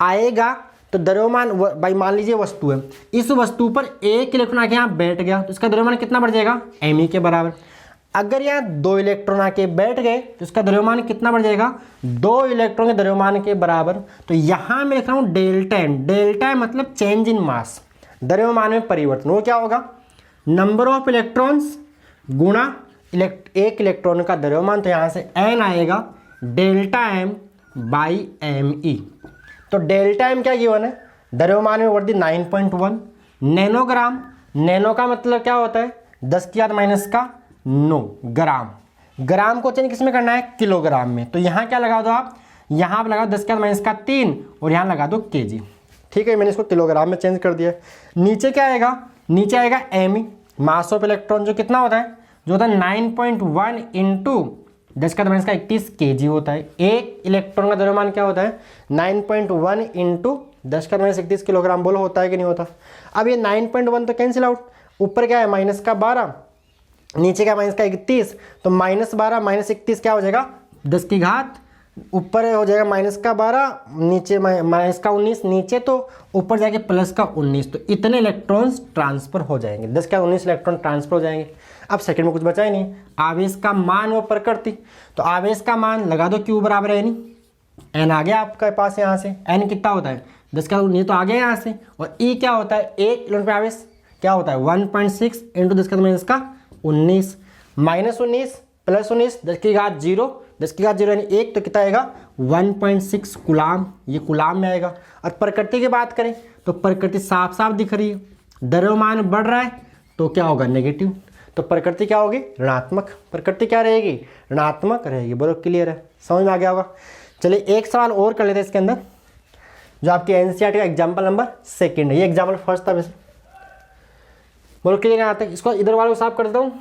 A: आएगा तो द्रव्यमान, भाई मान लीजिए वस्तु है, इस वस्तु पर 1 इलेक्ट्रॉन आके यहाँ बैठ गया तो इसका द्रव्यमान कितना बढ़ जाएगा, me के बराबर। अगर यहाँ 2 इलेक्ट्रॉन आके बैठ गए तो इसका द्रव्यमान कितना बढ़ जाएगा, 2 इलेक्ट्रॉन के द्रव्यमान के बराबर। तो यहाँ मैं लिख रहा हूँ डेल्टा एम, डेल्टा एम मतलब चेंज इन मास, द्रव्यमान में परिवर्तन। वो क्या होगा, नंबर ऑफ इलेक्ट्रॉन्स गुणा 1 इलेक्ट्रॉन का द्रव्यमान। तो यहाँ से n आएगा डेल्टा एम बाई me। तो डेल्टा एम क्या गिवन है, द्रव्यमान में वृद्धि 9.1 नैनोग्राम, नैनो का मतलब क्या होता है, 10⁻⁻⁹ ग्राम। ग्राम को चेंज किस में करना है, किलोग्राम में। तो यहाँ क्या लगा दो आप, यहाँ आप लगाओ 10⁻³ और यहाँ लगा दो kg। ठीक है, मैंने इसको किलोग्राम में चेंज कर दिया। नीचे क्या आएगा, नीचे आएगा me, मास ऑफ इलेक्ट्रॉन, जो कितना होता है, जो होता है 9.1 × 10⁻31 kg होता है। एक इलेक्ट्रॉन का द्रव्यमान क्या होता है, 9.1 × 10⁻31 किलोग्राम। बोलो होता है कि नहीं होता। अब ये 9.1 तो कैंसिल आउट, ऊपर क्या है -12, नीचे क्या -31, तो -12 -31 क्या हो जाएगा 10 की घात, ऊपर हो जाएगा -12, नीचे -19, नीचे तो ऊपर जाके +19। तो इतने इलेक्ट्रॉन्स ट्रांसफर हो जाएंगे, 10⁻19 इलेक्ट्रॉन ट्रांसफर हो जाएंगे। अब सेकंड में कुछ बचा ही नहीं, आवेश का मान वो प्रकृति। तो आवेश का मान लगा दो Q बराबर n, n आ गया आपके पास यहाँ से। n कितना होता है 10⁻19, तो आ गया यहाँ से। और E क्या होता है, 1 इलेक्ट्रॉन पे आवेश क्या होता है 1.6 × 10⁻19 -19 +19 10 की घात 0, 10 की घात 0 यानी 1, तो कितना आएगा 1.6 कुलाम। ये कुलाम में आएगा। और प्रकृति की बात करें तो प्रकृति साफ साफ दिख रही है, द्रव्यमान बढ़ रहा है तो क्या होगा नेगेटिव, तो प्रकृति क्या होगी ऋणात्मक। प्रकृति क्या रहेगी, ऋणात्मक रहेगी। बोलो क्लियर है, समझ में आ गया होगा। चलिए एक सवाल और कर लेते हैं इसके अंदर, जो आपके एनसीईआरटी का एग्जाम्पल नंबर 2 है। ये एग्जाम्पल फर्स्ट था वैसे। बोलो क्लियर आता है। इसको इधर वालों को साफ कर देता हूँ,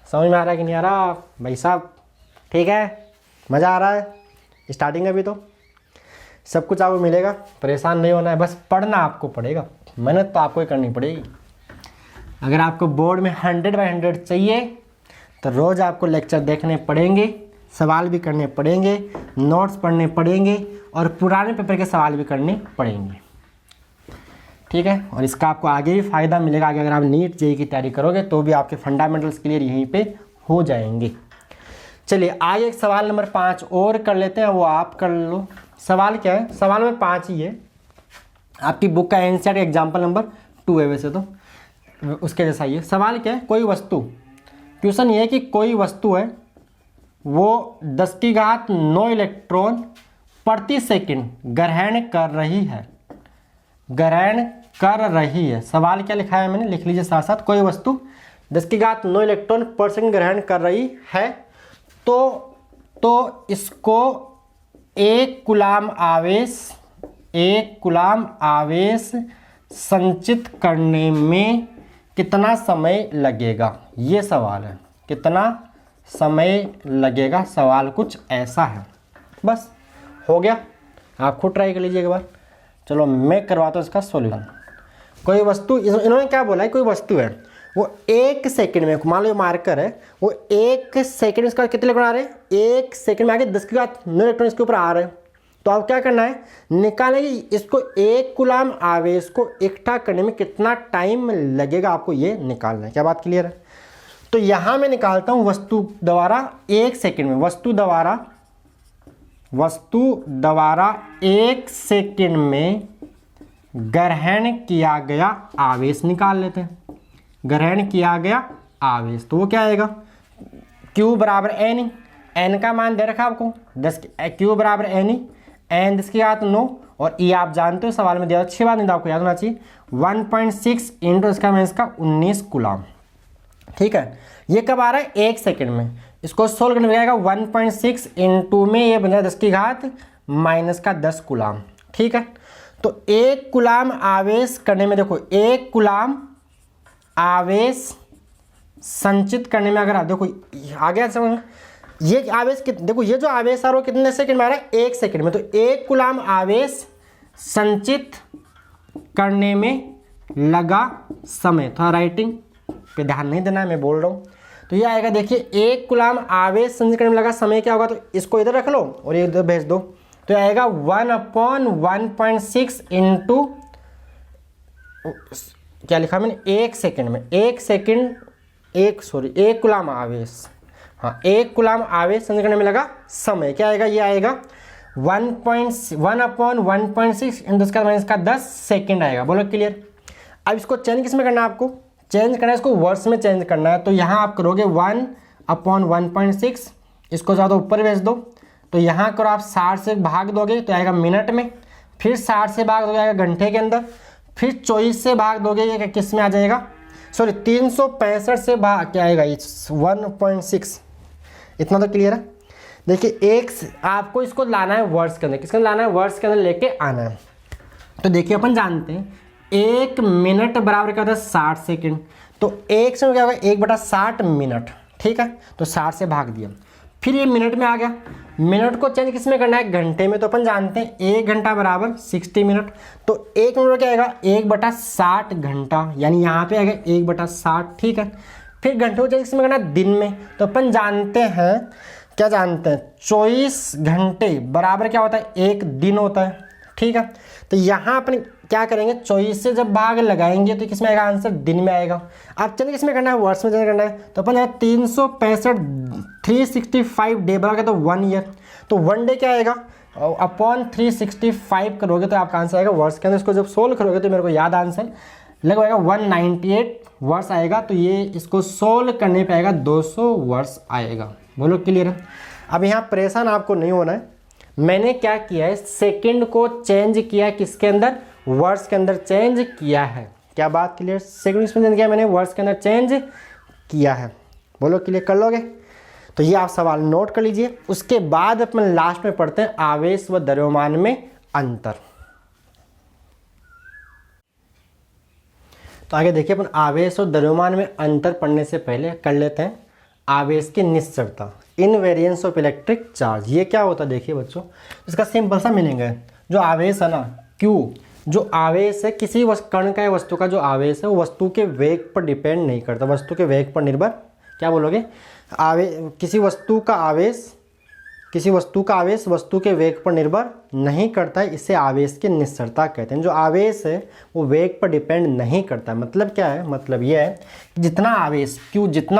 A: समझ में आ रहा है कि नहीं आ रहा भाई साहब, ठीक है, मज़ा आ रहा है। स्टार्टिंग अभी तो सब कुछ आपको मिलेगा, परेशान नहीं होना है, बस पढ़ना आपको पड़ेगा, मेहनत तो आपको ही करनी पड़ेगी। अगर आपको बोर्ड में 100/100 चाहिए तो रोज़ आपको लेक्चर देखने पड़ेंगे, सवाल भी करने पड़ेंगे, नोट्स पढ़ने पड़ेंगे और पुराने पेपर के सवाल भी करने पड़ेंगे, ठीक है। और इसका आपको आगे भी फ़ायदा मिलेगा। आगे अगर आप नीट जेईई की तैयारी करोगे तो भी आपके फंडामेंटल्स क्लियर यहीं पे हो जाएंगे। चलिए आगे एक सवाल नंबर 5 और कर लेते हैं, वो आप कर लो। सवाल क्या है, सवाल नंबर 5 ही है, आपकी बुक का एनसीईआरटी एग्जाम्पल नंबर 2 है वैसे तो, उसके जैसा ही है। सवाल क्या है, कोई वस्तु, क्वेश्चन ये है कि कोई वस्तु है वो 10 की घात 9 इलेक्ट्रॉन प्रति सेकंड ग्रहण कर रही है, ग्रहण कर रही है। सवाल क्या लिखा है मैंने, लिख लीजिए साथ साथ। कोई वस्तु 10 की घात 9 इलेक्ट्रॉन पर सेकंड ग्रहण कर रही है तो इसको 1 कूलाम आवेश संचित करने में कितना समय लगेगा, ये सवाल है। कितना समय लगेगा, सवाल कुछ ऐसा है। बस हो गया, आप खुद ट्राई कर लीजिए एक बार। चलो मैं करवाता हूँ इसका सॉल्यूशन। कोई वस्तु, इन्होंने क्या बोला है, कोई वस्तु है वो 1 सेकंड में, मान लो मार्कर है, वो 1 सेकंड में इसका कितने इलेक्ट्रॉन आ रहे हैं, 1 सेकंड में आगे 10 की घात 9 इलेक्ट्रॉन इसके ऊपर आ रहे हैं। तो आप क्या करना है, निकालें कि इसको 1 कूलाम आवेश को इकट्ठा करने में कितना टाइम लगेगा, आपको ये निकालना है। क्या बात क्लियर है। तो यहाँ मैं निकालता हूँ वस्तु द्वारा 1 सेकंड में, वस्तु द्वारा 1 सेकंड में ग्रहण किया गया आवेश निकाल लेते हैं। ग्रहण किया गया आवेश, तो वो क्या आएगा, Q बराबर n, n का मान दे रखा आपको 10, Q बराबर n, n 10 की घात 9, और E आप जानते हो सवाल में दिया, अच्छी बात नहीं था, आपको याद होना चाहिए, 1.6 × इसका मैं इसका 19 कूलाम। ठीक है, ये कब आ रहा है 1 सेकंड में। इसको सोल्व करने में जाएगा 1.6 × में ये बन जाए 10 की घात -10 कूलाम। ठीक है, तो 1 कूलाम आवेश करने में, देखो 1 कूलाम आवेश संचित करने में, अगर आप देखो आ गया समझ में, ये आवेश देखो, ये जो आवेश आ रहा है कितने सेकंड में आ रहा है, 1 सेकंड में। तो 1 कूलाम आवेश संचित करने में लगा समय, थोड़ा राइटिंग पे ध्यान नहीं देना है, मैं बोल रहा हूँ। तो ये आएगा, देखिए 1 कूलाम आवेश संचित करने में लगा समय क्या होगा, तो इसको इधर रख लो और ये इधर भेज दो, तो आएगा 1/1.6 × क्या लिखा मैंने, 1 सेकंड में, 1 कूलाम आवेश, हाँ 1 कूलाम आवेश संचित करने में लगा समय क्या आएगा, ये आएगा 1/1.6 × 10 सेकंड आएगा। बोलो क्लियर। अब इसको चेंज किस में करना है, आपको चेंज करना है, इसको वर्ड्स में चेंज करना है। तो यहाँ आप करोगे 1/1.6, इसको ज़्यादा ऊपर भेज दो, तो यहाँ करो आप 60 से भाग दोगे तो आएगा मिनट में, फिर 60 से भाग दोगे आएगा घंटे के अंदर, फिर 24 से भाग दोगे ये किस में आ जाएगा, सॉरी 365 से भाग क्या आएगा, 1.6। इतना तो क्लियर है। देखिए एक आपको इसको लाना है वर्ड्स के अंदर, किसके अंदर लाना है, वर्ड्स के अंदर लेके आना है। तो देखिए अपन जानते हैं 1 मिनट बराबर क्या होता है 60 सेकेंड। तो 1 से क्या होगा 1/60 मिनट, ठीक है। तो 60 से भाग दिया, फिर ये मिनट में आ गया। मिनट को चेंज किस में करना है, घंटे में। तो अपन जानते हैं 1 घंटा बराबर 60 मिनट। तो 1 मिनट क्या आएगा 1/60 घंटा, यानी यहाँ पे आएगा 1/60, ठीक है। फिर घंटे को चेंज किस में करना है, दिन में। तो अपन जानते हैं, क्या जानते हैं, 24 घंटे बराबर क्या होता है 1 दिन होता है, ठीक है। तो यहाँ अपन क्या करेंगे, 24 से जब भाग लगाएंगे तो किस में आएगा आंसर, दिन में आएगा। अब चलिए किस में करना है, वर्ड्स में चेंज करना है। तो अपन 365 365 डे बराबर तो 1 ईयर। तो 1 डे क्या आएगा अपॉन 365 करोगे तो आपका आंसर आएगा वर्ड्स के अंदर। इसको जब सोल्व करोगे तो मेरे को याद आंसर लगवाएगा 198 वर्ड्स आएगा। तो ये इसको सोल्व करने पे आएगा 200 वर्ड्स आएगा। बोलो क्लियर है। अब यहाँ परेशान आपको नहीं होना है। मैंने क्या किया है, सेकंड को चेंज किया, किसके अंदर, वर्ड्स के अंदर चेंज किया है। क्या बात क्लियर, सेकंड इसमें चेंज किया मैंने, वर्ड्स के अंदर चेंज किया है। बोलो क्लियर, कर लोगे। तो ये आप सवाल नोट कर लीजिए। उसके बाद अपन लास्ट में पढ़ते हैं आवेश व द्रव्यमान में अंतर। तो आगे देखिए अपन आवेश और द्रव्यमान में अंतर पढ़ने से पहले कर लेते हैं आवेश की निश्चरता, इनवेरियंस ऑफ इलेक्ट्रिक चार्ज। ये क्या होता है देखिए बच्चों, इसका सिंपल सा मीनिंग है, जो आवेश है ना, क्यू, जो आवेश है किसी कण का या वस्तु का जो आवेश है वो वस्तु के वेग पर डिपेंड नहीं करता, वस्तु के वेग पर निर्भर, क्या बोलोगे, किसी वस्तु का आवेश वस्तु के वेग पर निर्भर नहीं करता है। इसे आवेश की निश्चरता कहते हैं। जो आवेश है वो वेग पर डिपेंड नहीं करता है। मतलब क्या है, मतलब यह है कि जितना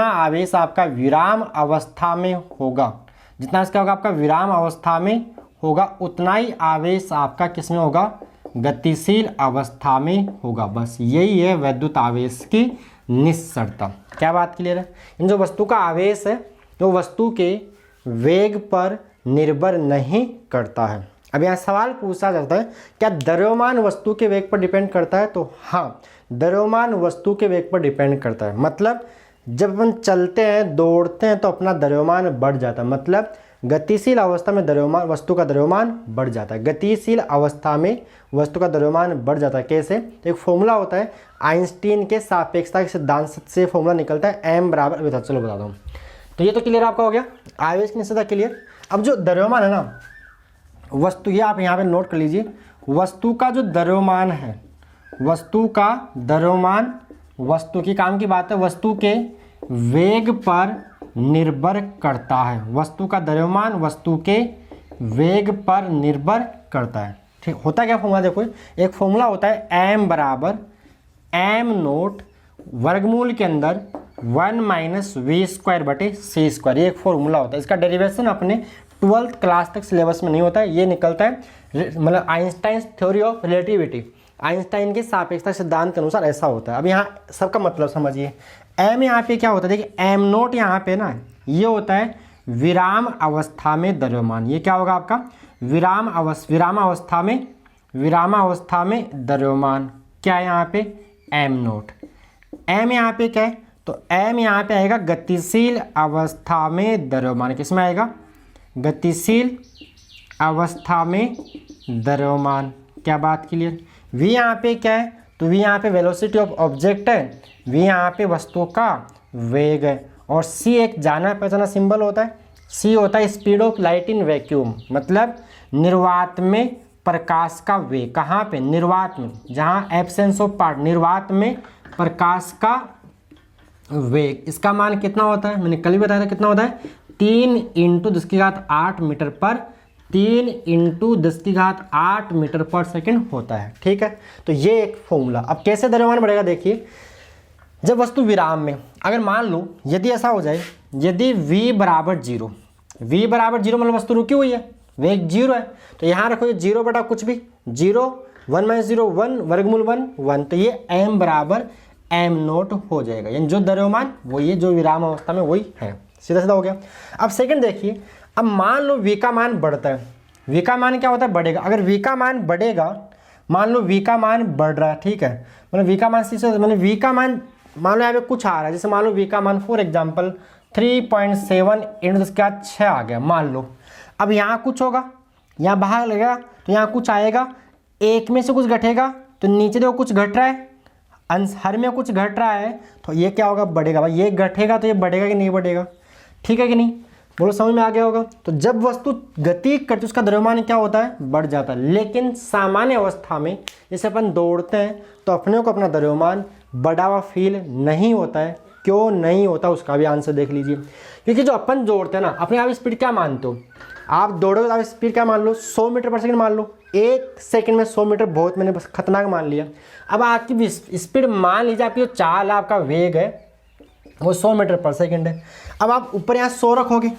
A: आवेश आपका विराम अवस्था में होगा, जितना इसका होगा आपका विराम अवस्था में होगा, उतना ही आवेश आपका किस में होगा, गतिशील अवस्था में होगा। बस यही है वैद्युत आवेश की निश्चरता। क्या बात क्लियर है। इन जो वस्तु का आवेश है जो वस्तु के वेग पर निर्भर नहीं करता है। अब यहाँ सवाल पूछा जाता है क्या द्रव्यमान वस्तु के वेग पर डिपेंड करता है, तो हाँ, द्रव्यमान वस्तु के वेग पर डिपेंड करता है। मतलब जब हम चलते हैं, दौड़ते हैं तो अपना द्रव्यमान बढ़ जाता है। मतलब गतिशील अवस्था में वस्तु का द्रव्यमान बढ़ जाता है। गतिशील अवस्था में वस्तु का द्रव्यमान बढ़ जाता है। कैसे, तो एक फॉर्मूला होता है आइंस्टीन के सापेक्षता के सिद्धांत से फॉर्मूला निकलता है m बराबर, चलो बताता हूँ। तो ये तो क्लियर आपका हो गया, आवेश की निश्चरता क्लियर। अब जो द्रव्यमान है ना वस्तु, ये आप यहाँ पे नोट कर लीजिए, वस्तु का जो द्रव्यमान है, वस्तु का द्रव्यमान, वस्तु की काम की बात है, वस्तु के वेग पर निर्भर करता है। वस्तु का द्रव्यमान वस्तु के वेग पर निर्भर करता है। ठीक, होता क्या फॉर्मूला, देखो एक फॉर्मूला होता है m बराबर m0 वर्गमूल के अंदर 1 - v²/c²। ये एक फॉर्मूला होता है। इसका डेरिवेशन अपने 12th क्लास तक सिलेबस में नहीं होता है। ये निकलता है मतलब Einstein theory of relativity, Einstein के सापेक्षता सिद्धांत के अनुसार ऐसा होता है। अब यहाँ सबका मतलब समझिए, m यहाँ पे क्या होता है, देखिए m0 यहाँ पे ना, ये होता है विराम अवस्था में द्रव्यमान। ये क्या होगा आपका विराम अवस्था में द्रव्यमान। क्या है यहाँ पे m0। m यहाँ पे क्या है, तो m यहाँ पे आएगा गतिशील अवस्था में द्रव्यमान। किसमें आएगा, गतिशील अवस्था में द्रव्यमान। क्या बात क्लियर। v यहाँ पे क्या है, तो v यहाँ पे वेलोसिटी ऑफ ऑब्जेक्ट है, v यहाँ पे वस्तु का वेग है, और c एक जाना पहचाना सिंबल होता है। c होता है speed of light in vacuum, मतलब निर्वात में प्रकाश का वेग। कहाँ पे, निर्वात में, जहाँ एब्सेंस ऑफ पार्ट, निर्वात में प्रकाश का वेग। इसका मान कितना होता है, मैंने कल ही बताया था कितना होता है, 3 × 10⁸ मीटर पर 3 × 10⁸ मीटर पर सेकंड होता है। ठीक है, तो ये एक फॉर्मूला। अब कैसे द्रव्यमान बढ़ेगा, देखिए जब वस्तु विराम में, अगर मान लो यदि ऐसा हो जाए, यदि v बराबर 0, मतलब वस्तु रुकी हुई है, वेग 0 है, तो यहाँ रखो ये 0 बटा कुछ भी 0, 1 - 0 1, वर्गमूल 1, तो ये m बराबर m0 हो जाएगा। यानी जो द्रव्यमान वही है, जो विराम अवस्था में वही है। सीधा सीधा हो गया। अब सेकंड देखिए, अब मान लो v का मान बढ़ता है, v का मान क्या होता है, बढ़ेगा। अगर v का मान बढ़ेगा, मान लो v का मान बढ़ रहा है, ठीक है, मतलब v का मान मतलब v का मान मान लो यहाँ पे कुछ आ रहा है, जैसे मान लो v का मान फॉर एग्जाम्पल 3.7 इंटू उसके बाद 6 आ गया मान लो। अब यहाँ कुछ होगा, यहाँ बाहर लगेगा तो यहाँ कुछ आएगा, एक में से कुछ घटेगा तो नीचे देखो कुछ घट रहा है, अंश हर में कुछ घट रहा है तो ये क्या होगा, बढ़ेगा। भाई ये घटेगा तो ये बढ़ेगा कि नहीं बढ़ेगा, ठीक है कि नहीं, बोलो समझ में आ गया होगा। तो जब वस्तु गति करती है उसका द्रव्यमान क्या होता है, बढ़ जाता है। लेकिन सामान्य अवस्था में जैसे अपन दौड़ते हैं तो अपने को अपना द्रव्यमान बढ़ा हुआ फील नहीं होता है। क्यों नहीं होता उसका भी आंसर देख लीजिए। क्योंकि जो अपन दौड़ते हैं ना, अपने आप स्पीड क्या मानते हो, आप दौड़ोगे तो आप स्पीड क्या मान लो, 100 मीटर पर सेकंड मान लो। एक सेकंड में 100 मीटर बहुत मैंने बस खतरनाक मान लिया। अब आपकी स्पीड मान लीजिए, आपकी जो चाल आपका वेग है वो 100 मीटर पर सेकंड है। अब आप ऊपर यहाँ 100 रखोगे,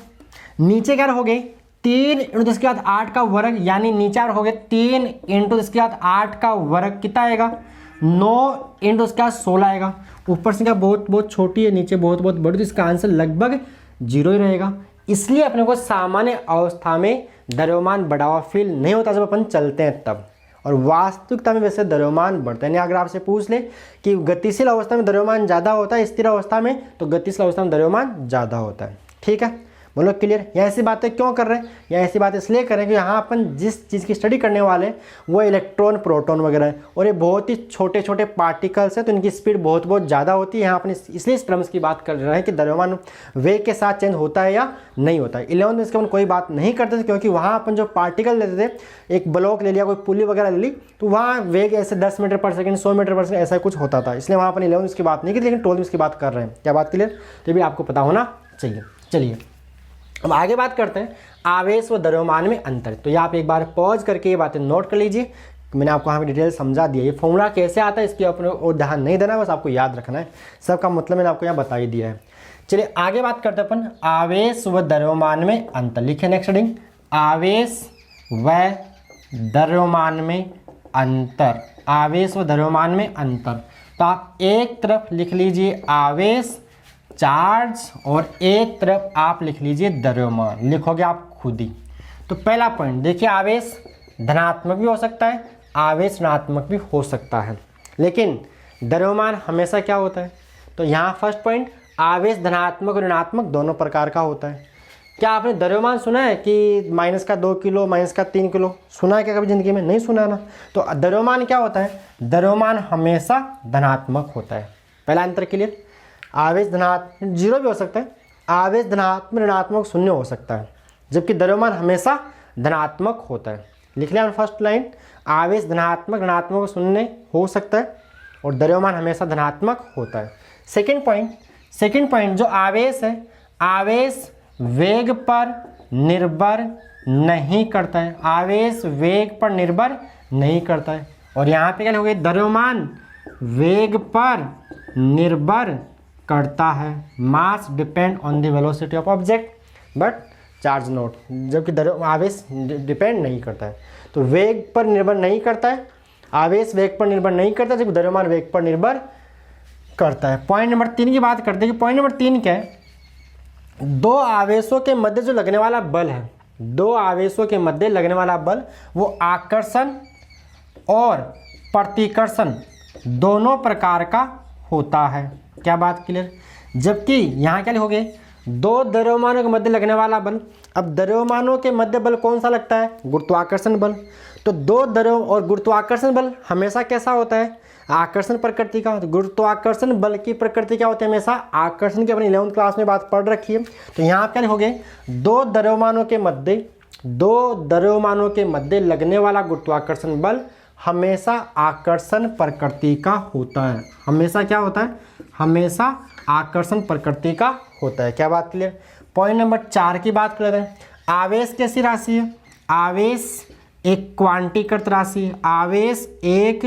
A: नीचे क्या रखोगे 3 इंटू इसके बाद 8 का वर्ग, यानी नीचे आप रखोगे 3 इंटू इसके बाद 8 का वर्ग, कितना आएगा 9 इंटू इसके बाद 16 आएगा। ऊपर संख्या बहुत बहुत छोटी है, नीचे बहुत बहुत बड़ी, तो इसका आंसर लगभग 0 ही रहेगा। इसलिए अपने को सामान्य अवस्था में द्रव्यमान बढ़ा हुआ फील नहीं होता जब अपन चलते हैं तब, और वास्तविकता में वैसे द्रव्यमान बढ़ता है। यानी अगर आपसे पूछ ले कि गतिशील अवस्था में द्रव्यमान ज़्यादा होता है स्थिर अवस्था में, तो गतिशील अवस्था में द्रव्यमान ज़्यादा होता है। ठीक है, बोलो क्लियर। यहाँ ऐसी बातें क्यों कर रहे हैं, या ऐसी बात इसलिए कर रहे हैं कि यहाँ अपन जिस चीज़ की स्टडी करने वाले हैं वो इलेक्ट्रॉन प्रोटॉन वगैरह है, और ये बहुत ही छोटे छोटे पार्टिकल्स हैं, तो इनकी स्पीड बहुत बहुत ज़्यादा होती है। यहाँ अपन इसलिए इस टर्म्स की बात कर रहे हैं कि द्रव्यमान वेग के साथ चेंज होता है या नहीं होता है। 11th में इसके अपन कोई बात नहीं करते थे, क्योंकि वहाँ अपन जो पार्टिकल लेते थे, एक ब्लॉक ले लिया, कोई पुली वगैरह ले ली, तो वहाँ वेग ऐसे 10 मीटर पर सेकंड 100 मीटर पर सेकंड ऐसा कुछ होता था। इसलिए वहाँ अपन 11th इसकी बात नहीं की, लेकिन 12th में इसकी बात कर रहे हैं। क्या बात क्लियर, तो भी आपको पता होना चाहिए। चलिए अब आगे बात करते हैं आवेश व द्रव्यमान में अंतर। तो ये आप एक बार पॉज करके ये बातें नोट कर लीजिए। मैंने आपको यहाँ पे डिटेल समझा दिया। ये फॉर्मूला कैसे आता है इसकी अपने और ध्यान नहीं देना है, बस आपको याद रखना है। सबका मतलब मैंने आपको यहाँ बता ही दिया है। चलिए आगे बात करते हैं अपन आवेश व द्रव्यमान में अंतर। लिखे नेक्स्ट हेडिंग, आवेश व द्रव्यमान में अंतर। आवेश व द्रव्यमान में अंतर। तो आप एक तरफ लिख लीजिए आवेश चार्ज, और एक तरफ आप लिख लीजिए द्रव्यमान। लिखोगे आप खुद ही। तो पहला पॉइंट देखिए, आवेश धनात्मक भी हो सकता है, आवेश ऋणात्मक भी हो सकता है, लेकिन द्रव्यमान हमेशा क्या होता है। तो यहाँ फर्स्ट पॉइंट, आवेश धनात्मक और ऋणात्मक दोनों प्रकार का होता है। क्या आपने द्रव्यमान सुना है कि -2 किलो -3 किलो, सुना है क्या कभी ज़िंदगी में? नहीं सुना ना। तो द्रव्यमान क्या होता है, द्रव्यमान हमेशा धनात्मक होता है। पहला अंतर क्लियर। आवेश धनात्मक 0 भी हो सकता है, आवेश धनात्मक ऋणात्मक 0 हो सकता है, जबकि द्रव्यमान हमेशा धनात्मक होता है। लिख लिया फर्स्ट लाइन, आवेश धनात्मक ऋणात्मक 0 हो सकता है और द्रव्यमान हमेशा धनात्मक होता है। सेकंड पॉइंट जो आवेश है, आवेश वेग पर निर्भर नहीं करता है। आवेश वेग पर निर्भर नहीं करता है। और यहाँ पे क्या हो गया, द्रव्यमान वेग पर निर्भर करता है। Mass depend on the velocity of object but charge not, जबकि आवेश डिपेंड नहीं करता है। तो वेग पर निर्भर नहीं करता है, आवेश वेग पर निर्भर नहीं करता, जबकि द्रव्यमान वेग पर निर्भर करता है। पॉइंट नंबर 3 की बात करते हैं कि पॉइंट नंबर 3 क्या है, दो आवेशों के मध्य जो लगने वाला बल है, दो आवेशों के मध्य लगने वाला बल वो आकर्षण और प्रतिकर्षण दोनों प्रकार का होता है। क्या बात क्लियर। जबकि यहाँ क्या लिखोगे, दो द्रव्यमानों के मध्य लगने वाला बल। अब द्रव्यमानों के मध्य बल कौन सा लगता है, गुरुत्वाकर्षण बल। तो दो द्रव और गुरुत्वाकर्षण बल हमेशा कैसा होता है, आकर्षण प्रकृति का। तो गुरुत्वाकर्षण बल की प्रकृति क्या होती है, हमेशा आकर्षण की। अपनी 11th क्लास में बात पढ़ रखी है। तो यहाँ आप क्या लिखोगे, दो द्रव्यमानों के मध्य लगने वाला गुरुत्वाकर्षण बल हमेशा आकर्षण प्रकृति का होता है। हमेशा क्या होता है, हमेशा आकर्षण प्रकृति का होता है। क्या बात क्लियर। पॉइंट नंबर 4 की बात कर लेते हैं। आवेश कैसी राशि है, आवेश एक क्वांटीकृत राशि है। आवेश एक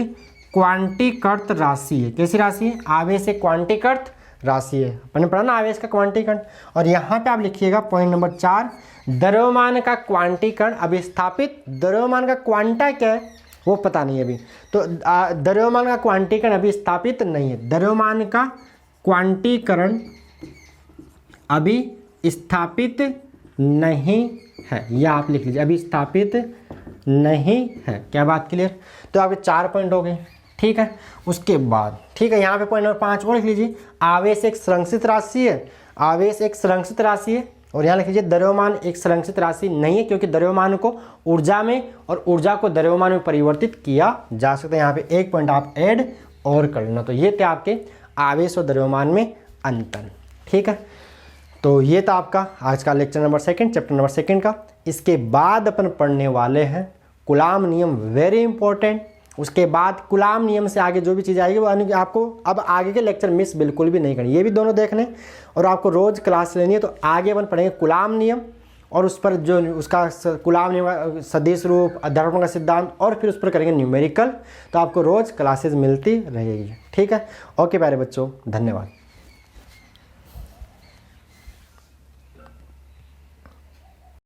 A: क्वांटीकृत राशि है। कैसी राशि है, आवेश एक क्वांटीकृत राशि है। अपने पढ़ा ना आवेश का क्वांटीकरण। और यहाँ पे आप लिखिएगा पॉइंट नंबर 4, द्रव्यमान का क्वांटीकरण अभिस्थापित। द्रव्यमान का क्वांटा क्या है वो पता नहीं है अभी, तो द्रव्यमान का क्वांटीकरण अभी स्थापित नहीं है। द्रव्यमान का क्वांटीकरण अभी स्थापित नहीं है, यह आप लिख लीजिए, अभी स्थापित नहीं है। क्या बात क्लियर। तो आपके 4 पॉइंट हो गए। ठीक है। उसके बाद ठीक है, यहाँ पे पॉइंट नंबर 5 और लिख लीजिए, आवेश एक संरक्षित राशि है। आवेश एक संरक्षित राशि है, और यहाँ लिख लीजिए द्रव्यमान एक संरक्षित राशि नहीं है, क्योंकि द्रव्यमान को ऊर्जा में और ऊर्जा को द्रव्यमान में परिवर्तित किया जा सकता है। यहाँ पे एक पॉइंट आप ऐड और कर लेना। तो ये थे आपके आवेश और द्रव्यमान में अंतर। ठीक है, तो ये था आपका आज का लेक्चर नंबर 2, चैप्टर नंबर 2 का। इसके बाद अपन पढ़ने वाले हैं कूलाम नियम, वेरी इंपॉर्टेंट। उसके बाद कूलाम नियम से आगे जो भी चीज़ आएगी वो आपको अब आगे के लेक्चर मिस बिल्कुल भी नहीं करनी, ये भी दोनों देखने और आपको रोज़ क्लास लेनी है। तो आगे अपन पढ़ेंगे कूलाम नियम और उस पर जो उसका कूलाम नियम, सदिश रूप, अध्यारोपण का सिद्धांत, और फिर उस पर करेंगे न्यूमेरिकल। तो आपको रोज़ क्लासेस मिलती रहेगी। ठीक है, ओके प्यारे बच्चों, धन्यवाद।